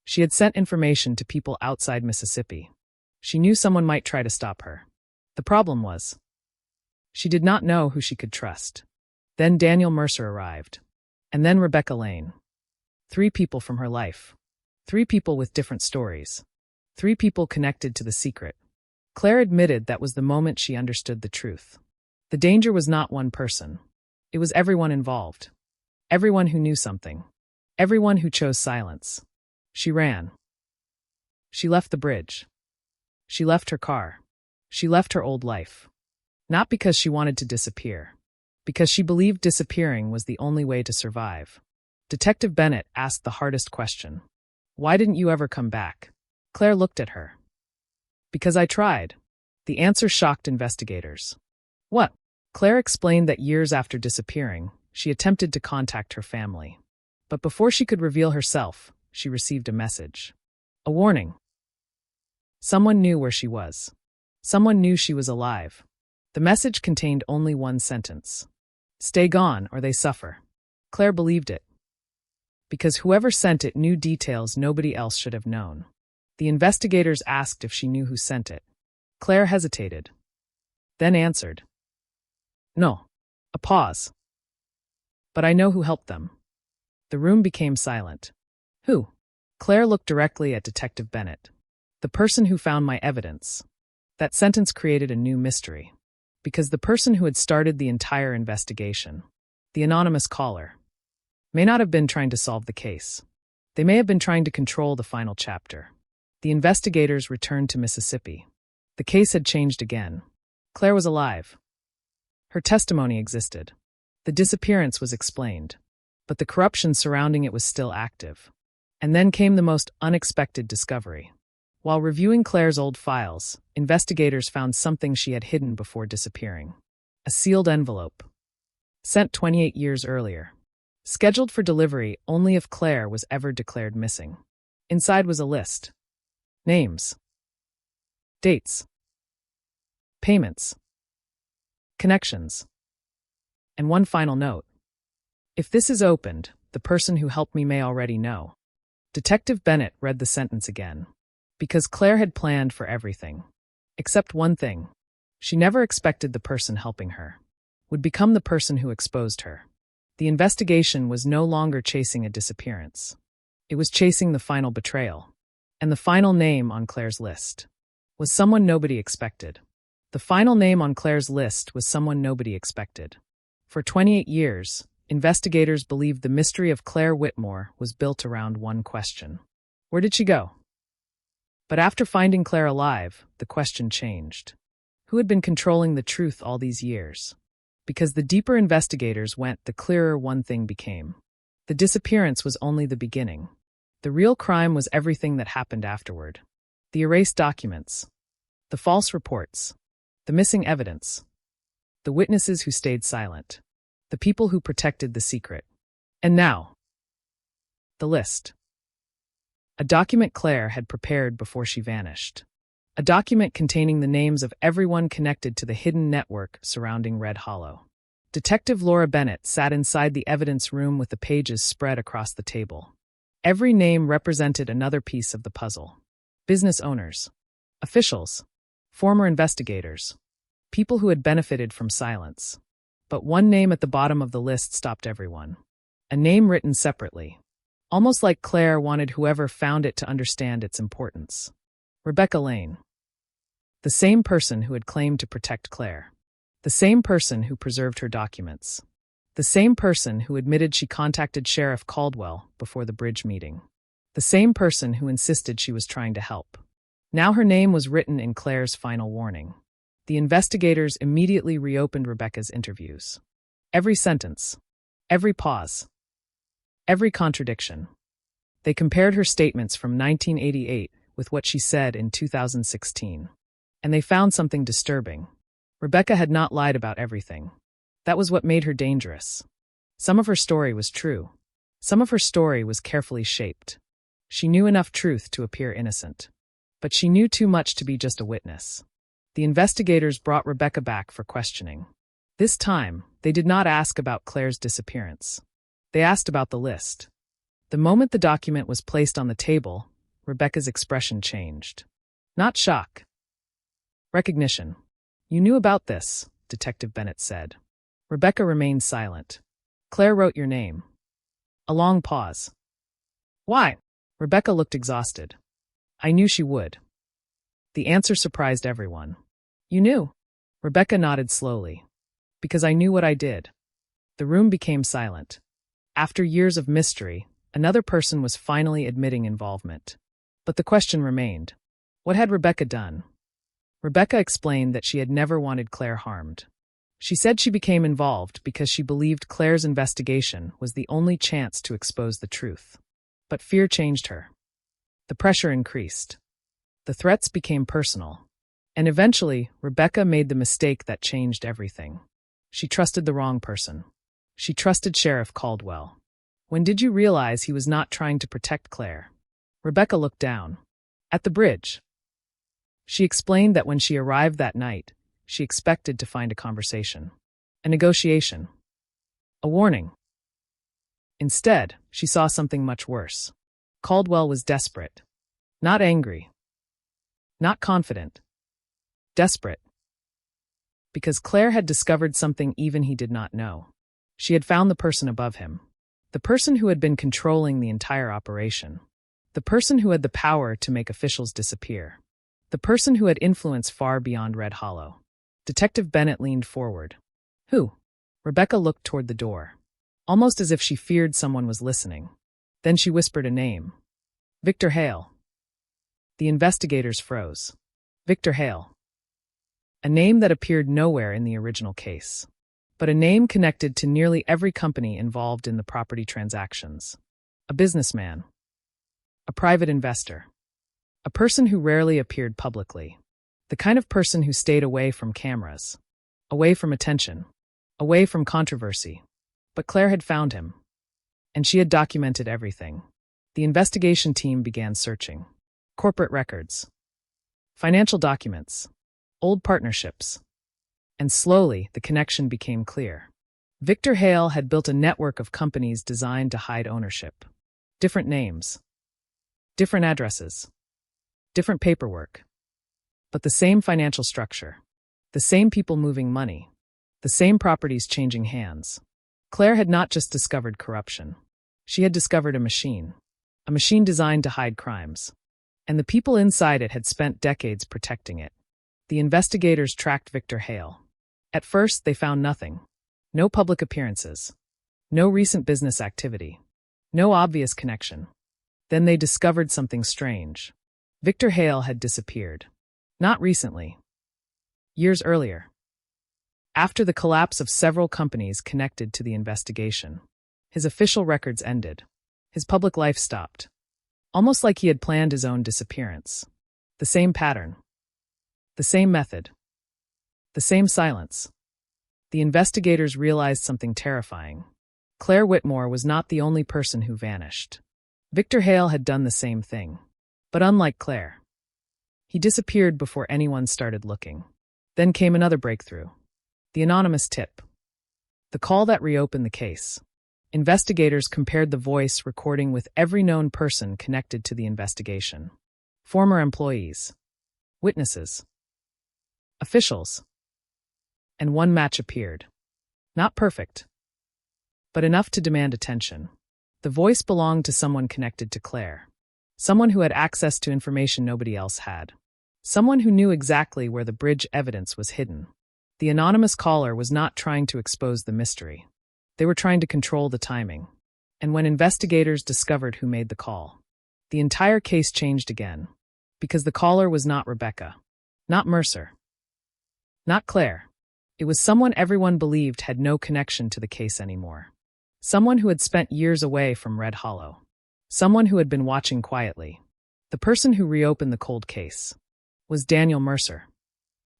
She had sent information to people outside Mississippi. She knew someone might try to stop her. The problem was, she did not know who she could trust. Then Daniel Mercer arrived. And then Rebecca Lane. 3 people from her life. 3 people with different stories. 3 people connected to the secret. Claire admitted that was the moment she understood the truth. The danger was not one person. It was everyone involved. Everyone who knew something. Everyone who chose silence. She ran. She left the bridge. She left her car. She left her old life. Not because she wanted to disappear. Because she believed disappearing was the only way to survive. Detective Bennett asked the hardest question. Why didn't you ever come back? Claire looked at her. Because I tried. The answer shocked investigators. What? Claire explained that years after disappearing, she attempted to contact her family. But before she could reveal herself, she received a message. A warning. Someone knew where she was. Someone knew she was alive. The message contained only one sentence. Stay gone or they suffer. Claire believed it. Because whoever sent it knew details nobody else should have known. The investigators asked if she knew who sent it. Claire hesitated. Then answered. No. A pause. But I know who helped them. The room became silent. Who? Claire looked directly at Detective Bennett. The person who found my evidence. That sentence created a new mystery. Because the person who had started the entire investigation, the anonymous caller, may not have been trying to solve the case. They may have been trying to control the final chapter. The investigators returned to Mississippi. The case had changed again. Claire was alive. Her testimony existed. The disappearance was explained. But the corruption surrounding it was still active. And then came the most unexpected discovery. While reviewing Claire's old files, investigators found something she had hidden before disappearing. A sealed envelope. Sent 28 years earlier. Scheduled for delivery only if Claire was ever declared missing. Inside was a list. Names. Dates. Payments. Connections. And one final note. If this is opened, the person who helped me may already know. Detective Bennett read the sentence again. Because Claire had planned for everything. Except one thing. She never expected the person helping her would become the person who exposed her. The investigation was no longer chasing a disappearance. It was chasing the final betrayal. And the final name on Claire's list was someone nobody expected. The final name on Claire's list was someone nobody expected. For 28 years, investigators believed the mystery of Claire Whitmore was built around one question. Where did she go? But after finding Claire alive, the question changed. Who had been controlling the truth all these years? Because the deeper investigators went, the clearer one thing became. The disappearance was only the beginning. The real crime was everything that happened afterward. The erased documents. The false reports. The missing evidence. The witnesses who stayed silent. The people who protected the secret. And now, the list. A document Claire had prepared before she vanished. A document containing the names of everyone connected to the hidden network surrounding Red Hollow. Detective Laura Bennett sat inside the evidence room with the pages spread across the table. Every name represented another piece of the puzzle. Business owners, officials, former investigators, people who had benefited from silence. But one name at the bottom of the list stopped everyone. A name written separately. Almost like Claire wanted whoever found it to understand its importance. Rebecca Lane. The same person who had claimed to protect Claire. The same person who preserved her documents. The same person who admitted she contacted Sheriff Caldwell before the bridge meeting. The same person who insisted she was trying to help. Now her name was written in Claire's final warning. The investigators immediately reopened Rebecca's interviews. Every sentence. Every pause. Every contradiction. They compared her statements from 1988 with what she said in 2016. And they found something disturbing. Rebecca had not lied about everything. That was what made her dangerous. Some of her story was true. Some of her story was carefully shaped. She knew enough truth to appear innocent. But she knew too much to be just a witness. The investigators brought Rebecca back for questioning. This time, they did not ask about Claire's disappearance. They asked about the list. The moment the document was placed on the table, Rebecca's expression changed. Not shock. Recognition. You knew about this, Detective Bennett said. Rebecca remained silent. Claire wrote your name. A long pause. Why? Rebecca looked exhausted. I knew she would. The answer surprised everyone. You knew? Rebecca nodded slowly. Because I knew what I did. The room became silent. After years of mystery, another person was finally admitting involvement. But the question remained. What had Rebecca done? Rebecca explained that she had never wanted Claire harmed. She said she became involved because she believed Claire's investigation was the only chance to expose the truth. But fear changed her. The pressure increased. The threats became personal. And eventually, Rebecca made the mistake that changed everything. She trusted the wrong person. She trusted Sheriff Caldwell. When did you realize he was not trying to protect Claire? Rebecca looked down. At the bridge. She explained that when she arrived that night, she expected to find a conversation. A negotiation. A warning. Instead, she saw something much worse. Caldwell was desperate. Not angry. Not confident. Desperate. Because Claire had discovered something even he did not know. She had found the person above him. The person who had been controlling the entire operation. The person who had the power to make officials disappear. The person who had influence far beyond Red Hollow. Detective Bennett leaned forward. Who? Rebecca looked toward the door. Almost as if she feared someone was listening. Then she whispered a name. Victor Hale. The investigators froze. Victor Hale. A name that appeared nowhere in the original case. But a name connected to nearly every company involved in the property transactions. A businessman. A private investor. A person who rarely appeared publicly. The kind of person who stayed away from cameras. Away from attention. Away from controversy. But Claire had found him. And she had documented everything. The investigation team began searching. Corporate records. Financial documents. Old partnerships. And slowly, the connection became clear. Victor Hale had built a network of companies designed to hide ownership. Different names. Different addresses. Different paperwork. But the same financial structure. The same people moving money. The same properties changing hands. Claire had not just discovered corruption. She had discovered a machine. A machine designed to hide crimes. And the people inside it had spent decades protecting it. The investigators tracked Victor Hale. At first, they found nothing. No public appearances. No recent business activity. No obvious connection. Then they discovered something strange. Victor Hale had disappeared. Not recently. Years earlier. After the collapse of several companies connected to the investigation, his official records ended. His public life stopped. Almost like he had planned his own disappearance. The same pattern. The same method. The same silence. The investigators realized something terrifying. Claire Whitmore was not the only person who vanished. Victor Hale had done the same thing. But unlike Claire, He disappeared before anyone started looking. Then came another breakthrough. The anonymous tip. The call that reopened the case. Investigators compared the voice recording with every known person connected to the investigation. Former employees, witnesses, officials. And one match appeared. Not perfect, but enough to demand attention. The voice belonged to someone connected to Claire. Someone who had access to information nobody else had. Someone who knew exactly where the bridge evidence was hidden. The anonymous caller was not trying to expose the mystery. They were trying to control the timing. And when investigators discovered who made the call, the entire case changed again. Because the caller was not Rebecca. Not Mercer. Not Claire. It was someone everyone believed had no connection to the case anymore. Someone who had spent years away from Red Hollow. Someone who had been watching quietly. The person who reopened the cold case was Daniel Mercer.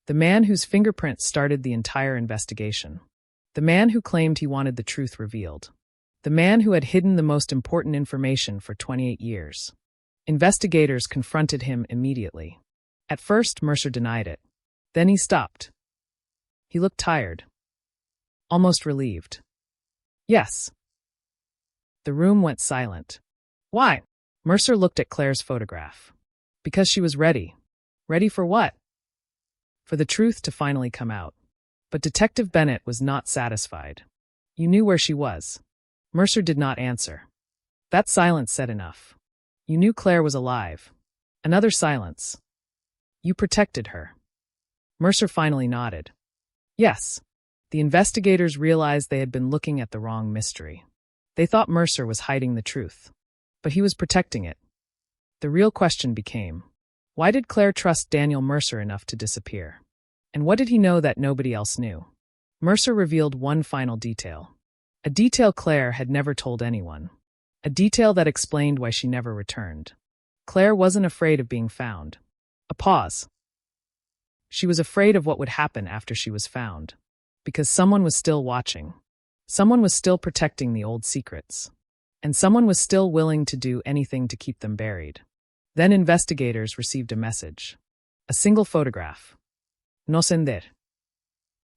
The man whose fingerprints started the entire investigation. The man who claimed he wanted the truth revealed. The man who had hidden the most important information for 28 years. Investigators confronted him immediately. At first, Mercer denied it. Then he stopped. He looked tired. Almost relieved. Yes. The room went silent. Why? Mercer looked at Claire's photograph. Because she was ready. Ready for what? For the truth to finally come out. But Detective Bennett was not satisfied. You knew where she was. Mercer did not answer. That silence said enough. You knew Claire was alive. Another silence. You protected her. Mercer finally nodded. Yes. The investigators realized they had been looking at the wrong mystery. They thought Mercer was hiding the truth. But he was protecting it. The real question became, why did Claire trust Daniel Mercer enough to disappear? And what did he know that nobody else knew? Mercer revealed one final detail. A detail Claire had never told anyone. A detail that explained why she never returned. Claire wasn't afraid of being found. A pause. She was afraid of what would happen after she was found. Because someone was still watching. Someone was still protecting the old secrets. And someone was still willing to do anything to keep them buried. Then investigators received a message. A single photograph. No sender.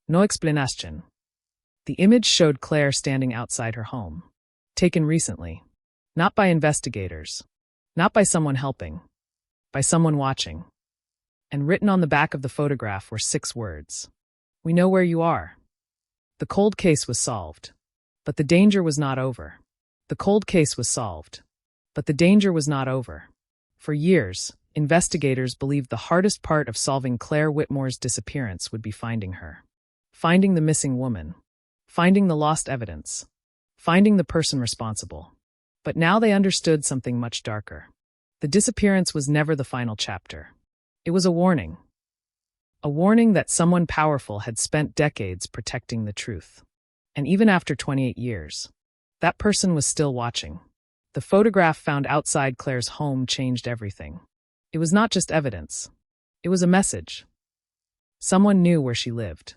No explanation. The image showed Claire standing outside her home. Taken recently. Not by investigators. Not by someone helping. By someone watching. And written on the back of the photograph were 6 words. We know where you are. The cold case was solved. But the danger was not over. The cold case was solved. But the danger was not over. For years, investigators believed the hardest part of solving Claire Whitmore's disappearance would be finding her. Finding the missing woman. Finding the lost evidence. Finding the person responsible. But now they understood something much darker. The disappearance was never the final chapter. It was a warning. A warning that someone powerful had spent decades protecting the truth. And even after 28 years, that person was still watching. The photograph found outside Claire's home changed everything. It was not just evidence. It was a message. Someone knew where she lived.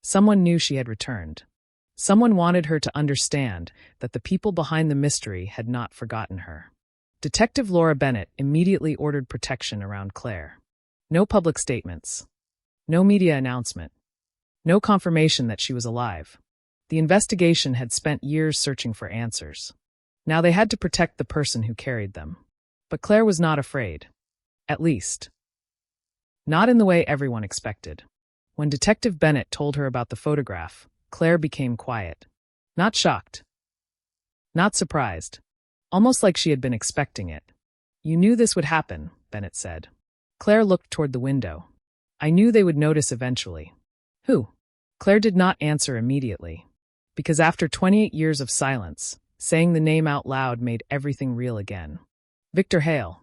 Someone knew she had returned. Someone wanted her to understand that the people behind the mystery had not forgotten her. Detective Laura Bennett immediately ordered protection around Claire. No public statements. No media announcement. No confirmation that she was alive. The investigation had spent years searching for answers. Now they had to protect the person who carried them. But Claire was not afraid. At least. Not in the way everyone expected. When Detective Bennett told her about the photograph, Claire became quiet. Not shocked. Not surprised. Almost like she had been expecting it. You knew this would happen, Bennett said. Claire looked toward the window. I knew they would notice eventually. Who? Claire did not answer immediately. Because after 28 years of silence, saying the name out loud made everything real again. Victor Hale.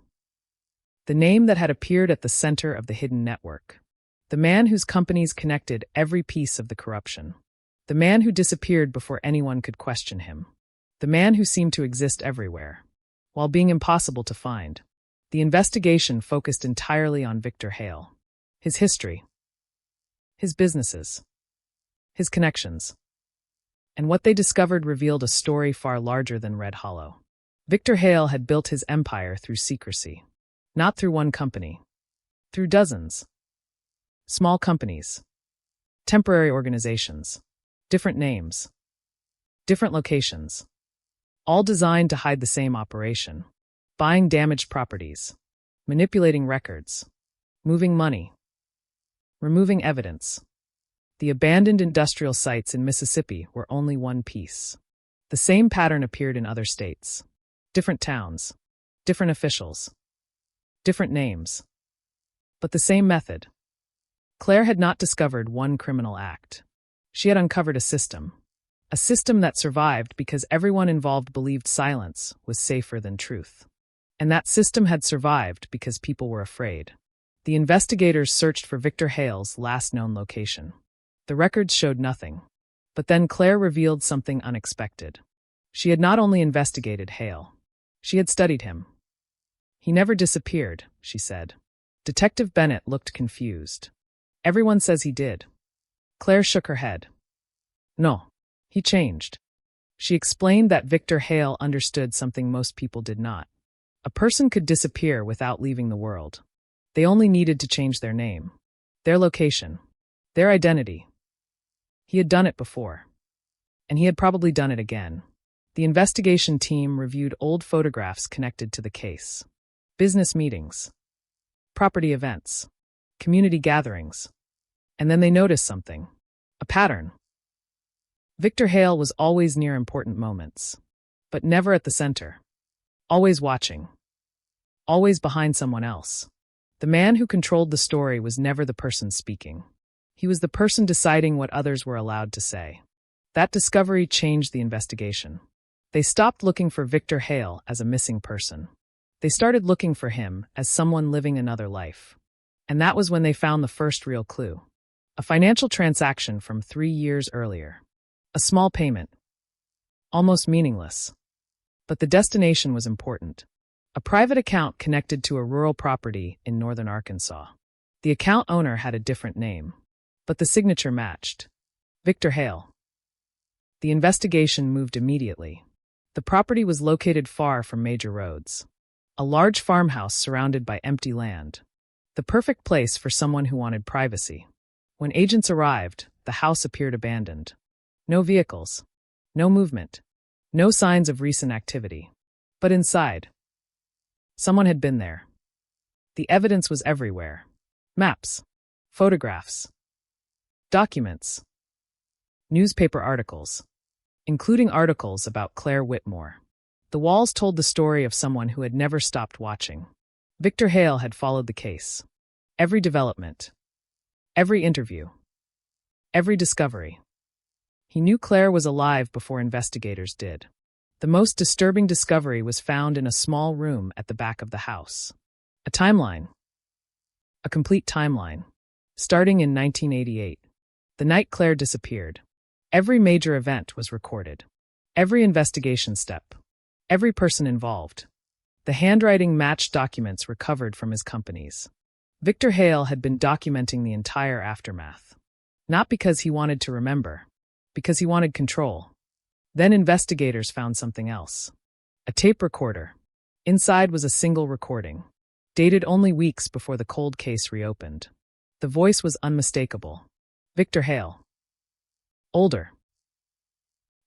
The name that had appeared at the center of the hidden network. The man whose companies connected every piece of the corruption. The man who disappeared before anyone could question him. The man who seemed to exist everywhere, while being impossible to find. The investigation focused entirely on Victor Hale. His history. His businesses. His connections. And what they discovered revealed a story far larger than Red Hollow. Victor Hale had built his empire through secrecy. Not through one company. through dozens. Small companies, temporary organizations, different names, different locations, all designed to hide the same operation. Buying damaged properties, manipulating records, moving money, removing evidence. The abandoned industrial sites in Mississippi were only one piece. The same pattern appeared in other states. Different towns, different officials, different names, but the same method. Claire had not discovered one criminal act. She had uncovered a system that survived because everyone involved believed silence was safer than truth. And that system had survived because people were afraid. The investigators searched for Victor Hale's last known location. The records showed nothing. But then Claire revealed something unexpected. She had not only investigated Hale, she had studied him. He never disappeared, she said. Detective Bennett looked confused. Everyone says he did. Claire shook her head. No, he changed. She explained that Victor Hale understood something most people did not. A person could disappear without leaving the world. They only needed to change their name, their location, their identity. He had done it before. And he had probably done it again. The investigation team reviewed old photographs connected to the case. Business meetings, property events, community gatherings. And then they noticed something. A pattern. Victor Hale was always near important moments, but never at the center. Always watching. Always behind someone else. The man who controlled the story was never the person speaking. He was the person deciding what others were allowed to say. That discovery changed the investigation. They stopped looking for Victor Hale as a missing person. They started looking for him as someone living another life. And that was when they found the first real clue. A financial transaction from 3 years earlier. A small payment. Almost meaningless. But the destination was important. A private account connected to a rural property in northern Arkansas. The account owner had a different name, but the signature matched. Victor Hale. The investigation moved immediately. The property was located far from major roads. A large farmhouse surrounded by empty land. The perfect place for someone who wanted privacy. When agents arrived, the house appeared abandoned. No vehicles. No movement. No signs of recent activity. But inside, someone had been there. The evidence was everywhere. Maps. Photographs. Documents. Newspaper articles. Including articles about Claire Whitmore. The walls told the story of someone who had never stopped watching. Victor Hale had followed the case. Every development. Every interview. Every discovery. He knew Claire was alive before investigators did. The most disturbing discovery was found in a small room at the back of the house. A timeline. A complete timeline. Starting in 1988. The night Claire disappeared. Every major event was recorded. Every investigation step. Every person involved. The handwriting matched documents recovered from his companies. Victor Hale had been documenting the entire aftermath. Not because he wanted to remember. Because he wanted control. Then investigators found something else. A tape recorder. Inside was a single recording. Dated only weeks before the cold case reopened. The voice was unmistakable. Victor Hale. Older.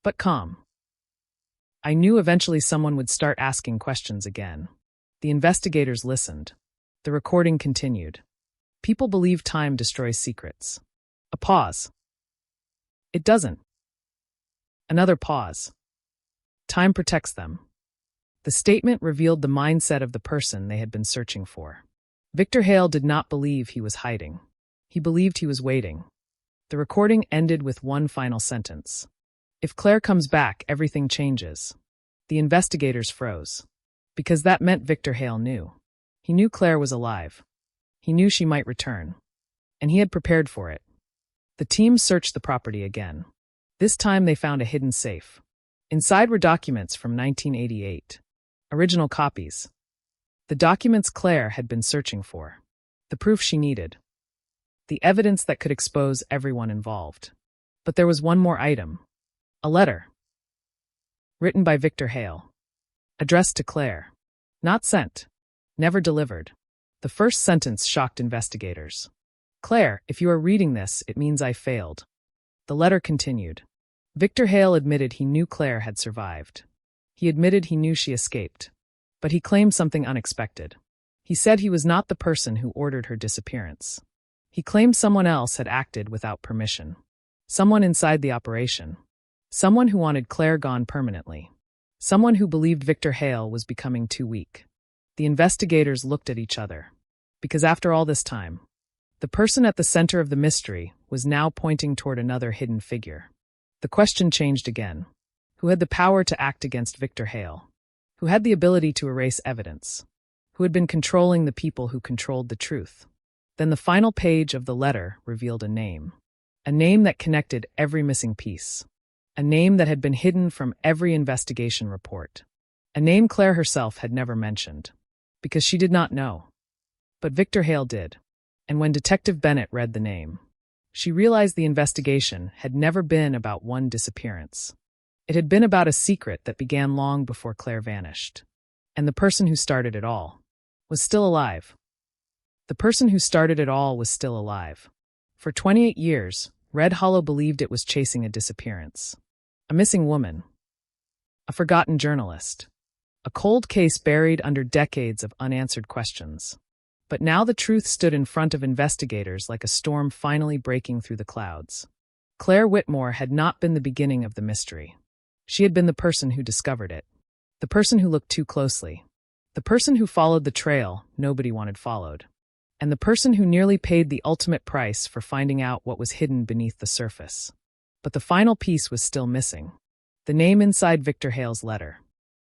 But calm. I knew eventually someone would start asking questions again. The investigators listened. The recording continued. People believe time destroys secrets. A pause. It doesn't. Another pause. Time protects them. The statement revealed the mindset of the person they had been searching for. Victor Hale did not believe he was hiding. He believed he was waiting. The recording ended with one final sentence. If Claire comes back, everything changes. The investigators froze. Because that meant Victor Hale knew. He knew Claire was alive. He knew she might return. And he had prepared for it. The team searched the property again. This time they found a hidden safe. Inside were documents from 1988. Original copies. The documents Claire had been searching for. The proof she needed. The evidence that could expose everyone involved. But there was one more item. A letter. Written by Victor Hale. Addressed to Claire. Not sent. Never delivered. The first sentence shocked investigators. Claire, if you are reading this, it means I failed. The letter continued. Victor Hale admitted he knew Claire had survived. He admitted he knew she escaped. But he claimed something unexpected. He said he was not the person who ordered her disappearance. He claimed someone else had acted without permission. Someone inside the operation. Someone who wanted Claire gone permanently. Someone who believed Victor Hale was becoming too weak. The investigators looked at each other. Because after all this time, the person at the center of the mystery was now pointing toward another hidden figure. The question changed again. Who had the power to act against Victor Hale? Who had the ability to erase evidence? Who had been controlling the people who controlled the truth? Then the final page of the letter revealed a name that connected every missing piece. A name that had been hidden from every investigation report. A name Claire herself had never mentioned. Because she did not know. But Victor Hale did. And when Detective Bennett read the name, she realized the investigation had never been about one disappearance. It had been about a secret that began long before Claire vanished. And the person who started it all was still alive. The person who started it all was still alive. For 28 years, Red Hollow believed it was chasing a disappearance. A missing woman. A forgotten journalist. A cold case buried under decades of unanswered questions. But now the truth stood in front of investigators like a storm finally breaking through the clouds. Claire Whitmore had not been the beginning of the mystery. She had been the person who discovered it. The person who looked too closely. The person who followed the trail nobody wanted followed. And the person who nearly paid the ultimate price for finding out what was hidden beneath the surface. But the final piece was still missing. The name inside Victor Hale's letter.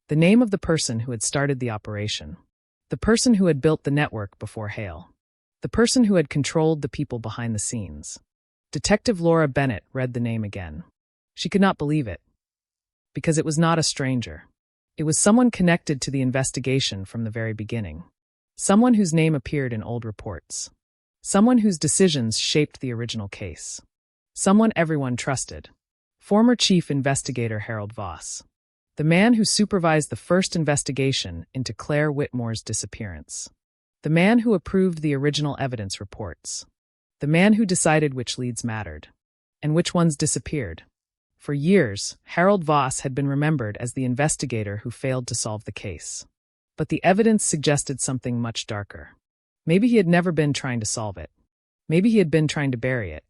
The name of the person who had started the operation. The person who had built the network before Hale. The person who had controlled the people behind the scenes. Detective Laura Bennett read the name again. She could not believe it. Because it was not a stranger. It was someone connected to the investigation from the very beginning. Someone whose name appeared in old reports. Someone whose decisions shaped the original case. Someone everyone trusted. Former Chief Investigator Harold Voss. The man who supervised the first investigation into Claire Whitmore's disappearance. The man who approved the original evidence reports. The man who decided which leads mattered. And which ones disappeared. For years, Harold Voss had been remembered as the investigator who failed to solve the case. But the evidence suggested something much darker. Maybe he had never been trying to solve it. Maybe he had been trying to bury it.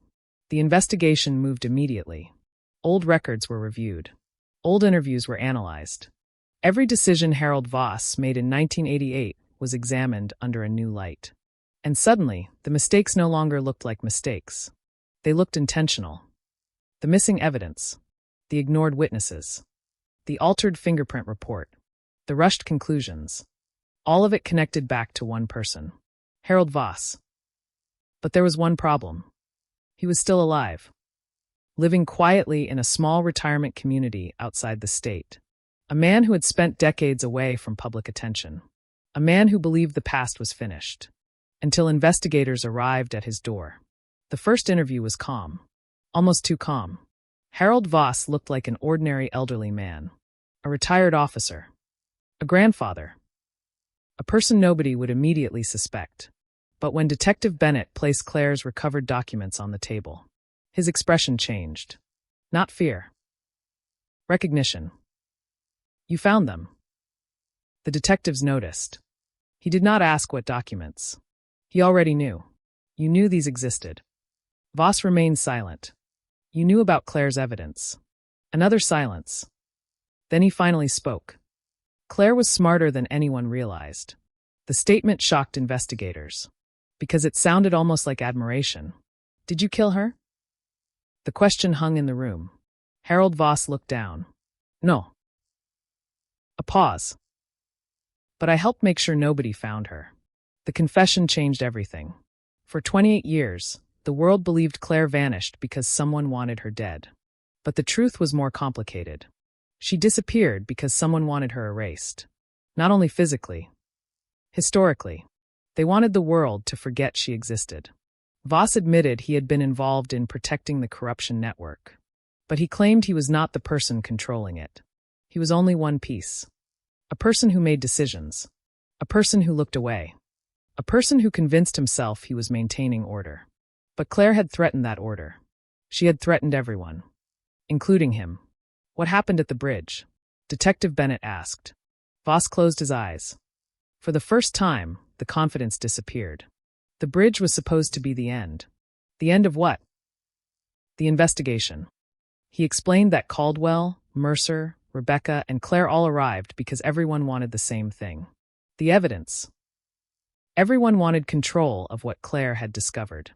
The investigation moved immediately. Old records were reviewed. Old interviews were analyzed. Every decision Harold Voss made in 1988 was examined under a new light. And suddenly, the mistakes no longer looked like mistakes. They looked intentional. The missing evidence. The ignored witnesses. The altered fingerprint report. The rushed conclusions. All of it connected back to one person. Harold Voss. But there was one problem. He was still alive. Living quietly in a small retirement community outside the state. A man who had spent decades away from public attention. A man who believed the past was finished. Until investigators arrived at his door. The first interview was calm. Almost too calm. Harold Voss looked like an ordinary elderly man. A retired officer. A grandfather. A person nobody would immediately suspect. But when Detective Bennett placed Claire's recovered documents on the table, his expression changed. Not fear. Recognition. You found them. The detectives noticed. He did not ask what documents. He already knew. You knew these existed. Voss remained silent. You knew about Claire's evidence. Another silence. Then he finally spoke. Claire was smarter than anyone realized. The statement shocked investigators. Because it sounded almost like admiration. Did you kill her? The question hung in the room. Harold Voss looked down. No. A pause. But I helped make sure nobody found her. The confession changed everything. For 28 years, the world believed Claire vanished because someone wanted her dead. But the truth was more complicated. She disappeared because someone wanted her erased. Not only physically. Historically. They wanted the world to forget she existed. Voss admitted he had been involved in protecting the corruption network. But he claimed he was not the person controlling it. He was only one piece. A person who made decisions. A person who looked away. A A person who convinced himself he was maintaining order. But Claire had threatened that order. She had threatened everyone, including him. What happened at the bridge? Detective Bennett asked. Voss closed his eyes. For the first time, the confidence disappeared. The bridge was supposed to be the end. The end of what? The investigation. He explained that Caldwell, Mercer, Rebecca, and Claire all arrived because everyone wanted the same thing. The evidence. Everyone wanted control of what Claire had discovered.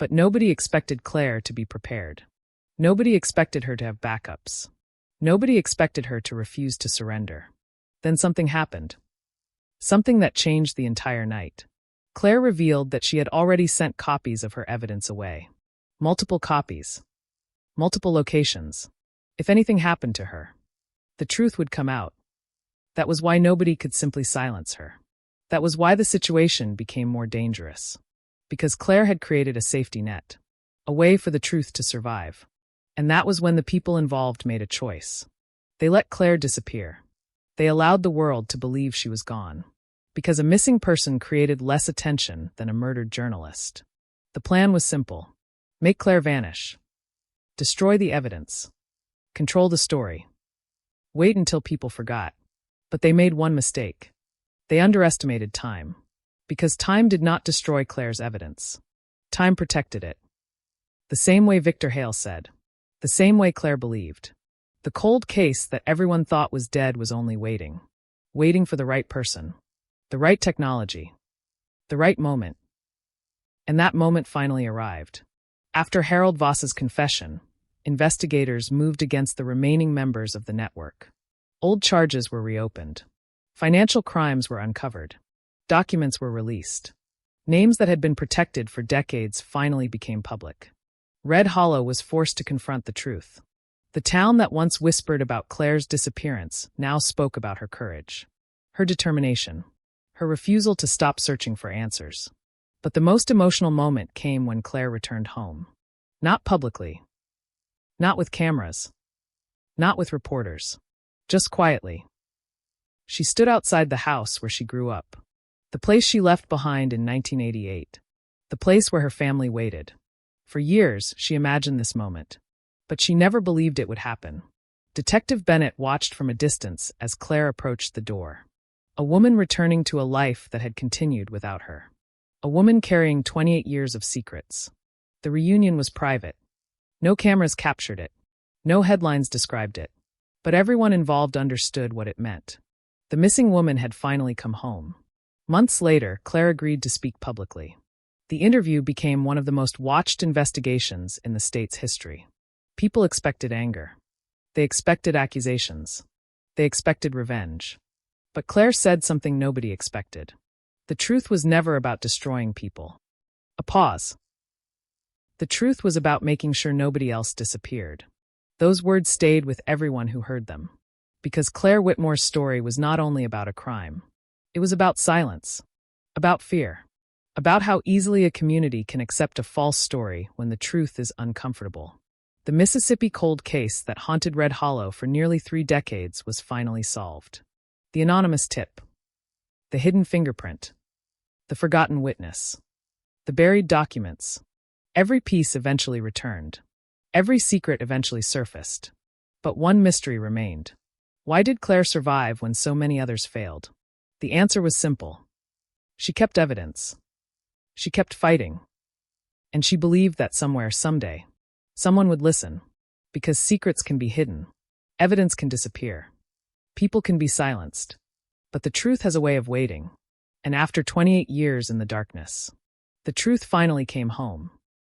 But nobody expected Claire to be prepared. Nobody expected her to have backups. Nobody expected her to refuse to surrender. Then something happened. Something that changed the entire night. Claire revealed that she had already sent copies of her evidence away. Multiple copies. Multiple locations. If anything happened to her, the truth would come out. That was why nobody could simply silence her. That was why the situation became more dangerous. Because Claire had created a safety net. A way for the truth to survive. And that was when the people involved made a choice. They let Claire disappear. They allowed the world to believe she was gone. Because a missing person created less attention than a murdered journalist. The plan was simple. Make Claire vanish. Destroy the evidence. Control the story. Wait until people forgot. But they made one mistake. They underestimated time. Because time did not destroy Claire's evidence. Time protected it. The same way Victor Hale said. The same way Claire believed. The cold case that everyone thought was dead was only waiting. Waiting for the right person. The right technology. The right moment. And that moment finally arrived. After Harold Voss's confession, investigators moved against the remaining members of the network. Old charges were reopened. Financial crimes were uncovered. Documents were released. Names that had been protected for decades finally became public. Red Hollow was forced to confront the truth. The town that once whispered about Claire's disappearance now spoke about her courage, her determination, her refusal to stop searching for answers. But the most emotional moment came when Claire returned home. Not publicly. Not with cameras. Not with reporters. Just quietly. She stood outside the house where she grew up. The place she left behind in 1988. The place where her family waited. For years, she imagined this moment. But she never believed it would happen. Detective Bennett watched from a distance as Claire approached the door. A woman returning to a life that had continued without her. A woman carrying 28 years of secrets. The reunion was private. No cameras captured it. No headlines described it. But everyone involved understood what it meant. The missing woman had finally come home. Months later, Claire agreed to speak publicly. The interview became one of the most watched investigations in the state's history. People expected anger. They expected accusations. They expected revenge. But Claire said something nobody expected. The truth was never about destroying people. A pause. The truth was about making sure nobody else disappeared. Those words stayed with everyone who heard them. Because Claire Whitmore's story was not only about a crime. It was about silence. About fear. About how easily a community can accept a false story when the truth is uncomfortable. The Mississippi cold case that haunted Red Hollow for nearly 3 decades was finally solved. The anonymous tip. The hidden fingerprint. The forgotten witness. The buried documents. Every piece eventually returned. Every secret eventually surfaced. But one mystery remained. Why did Claire survive when so many others failed? The answer was simple. She kept evidence. She kept fighting. And she believed that somewhere, someday, someone would listen. Because secrets can be hidden. Evidence can disappear. People can be silenced. But the truth has a way of waiting. And after 28 years in the darkness, the truth finally came home.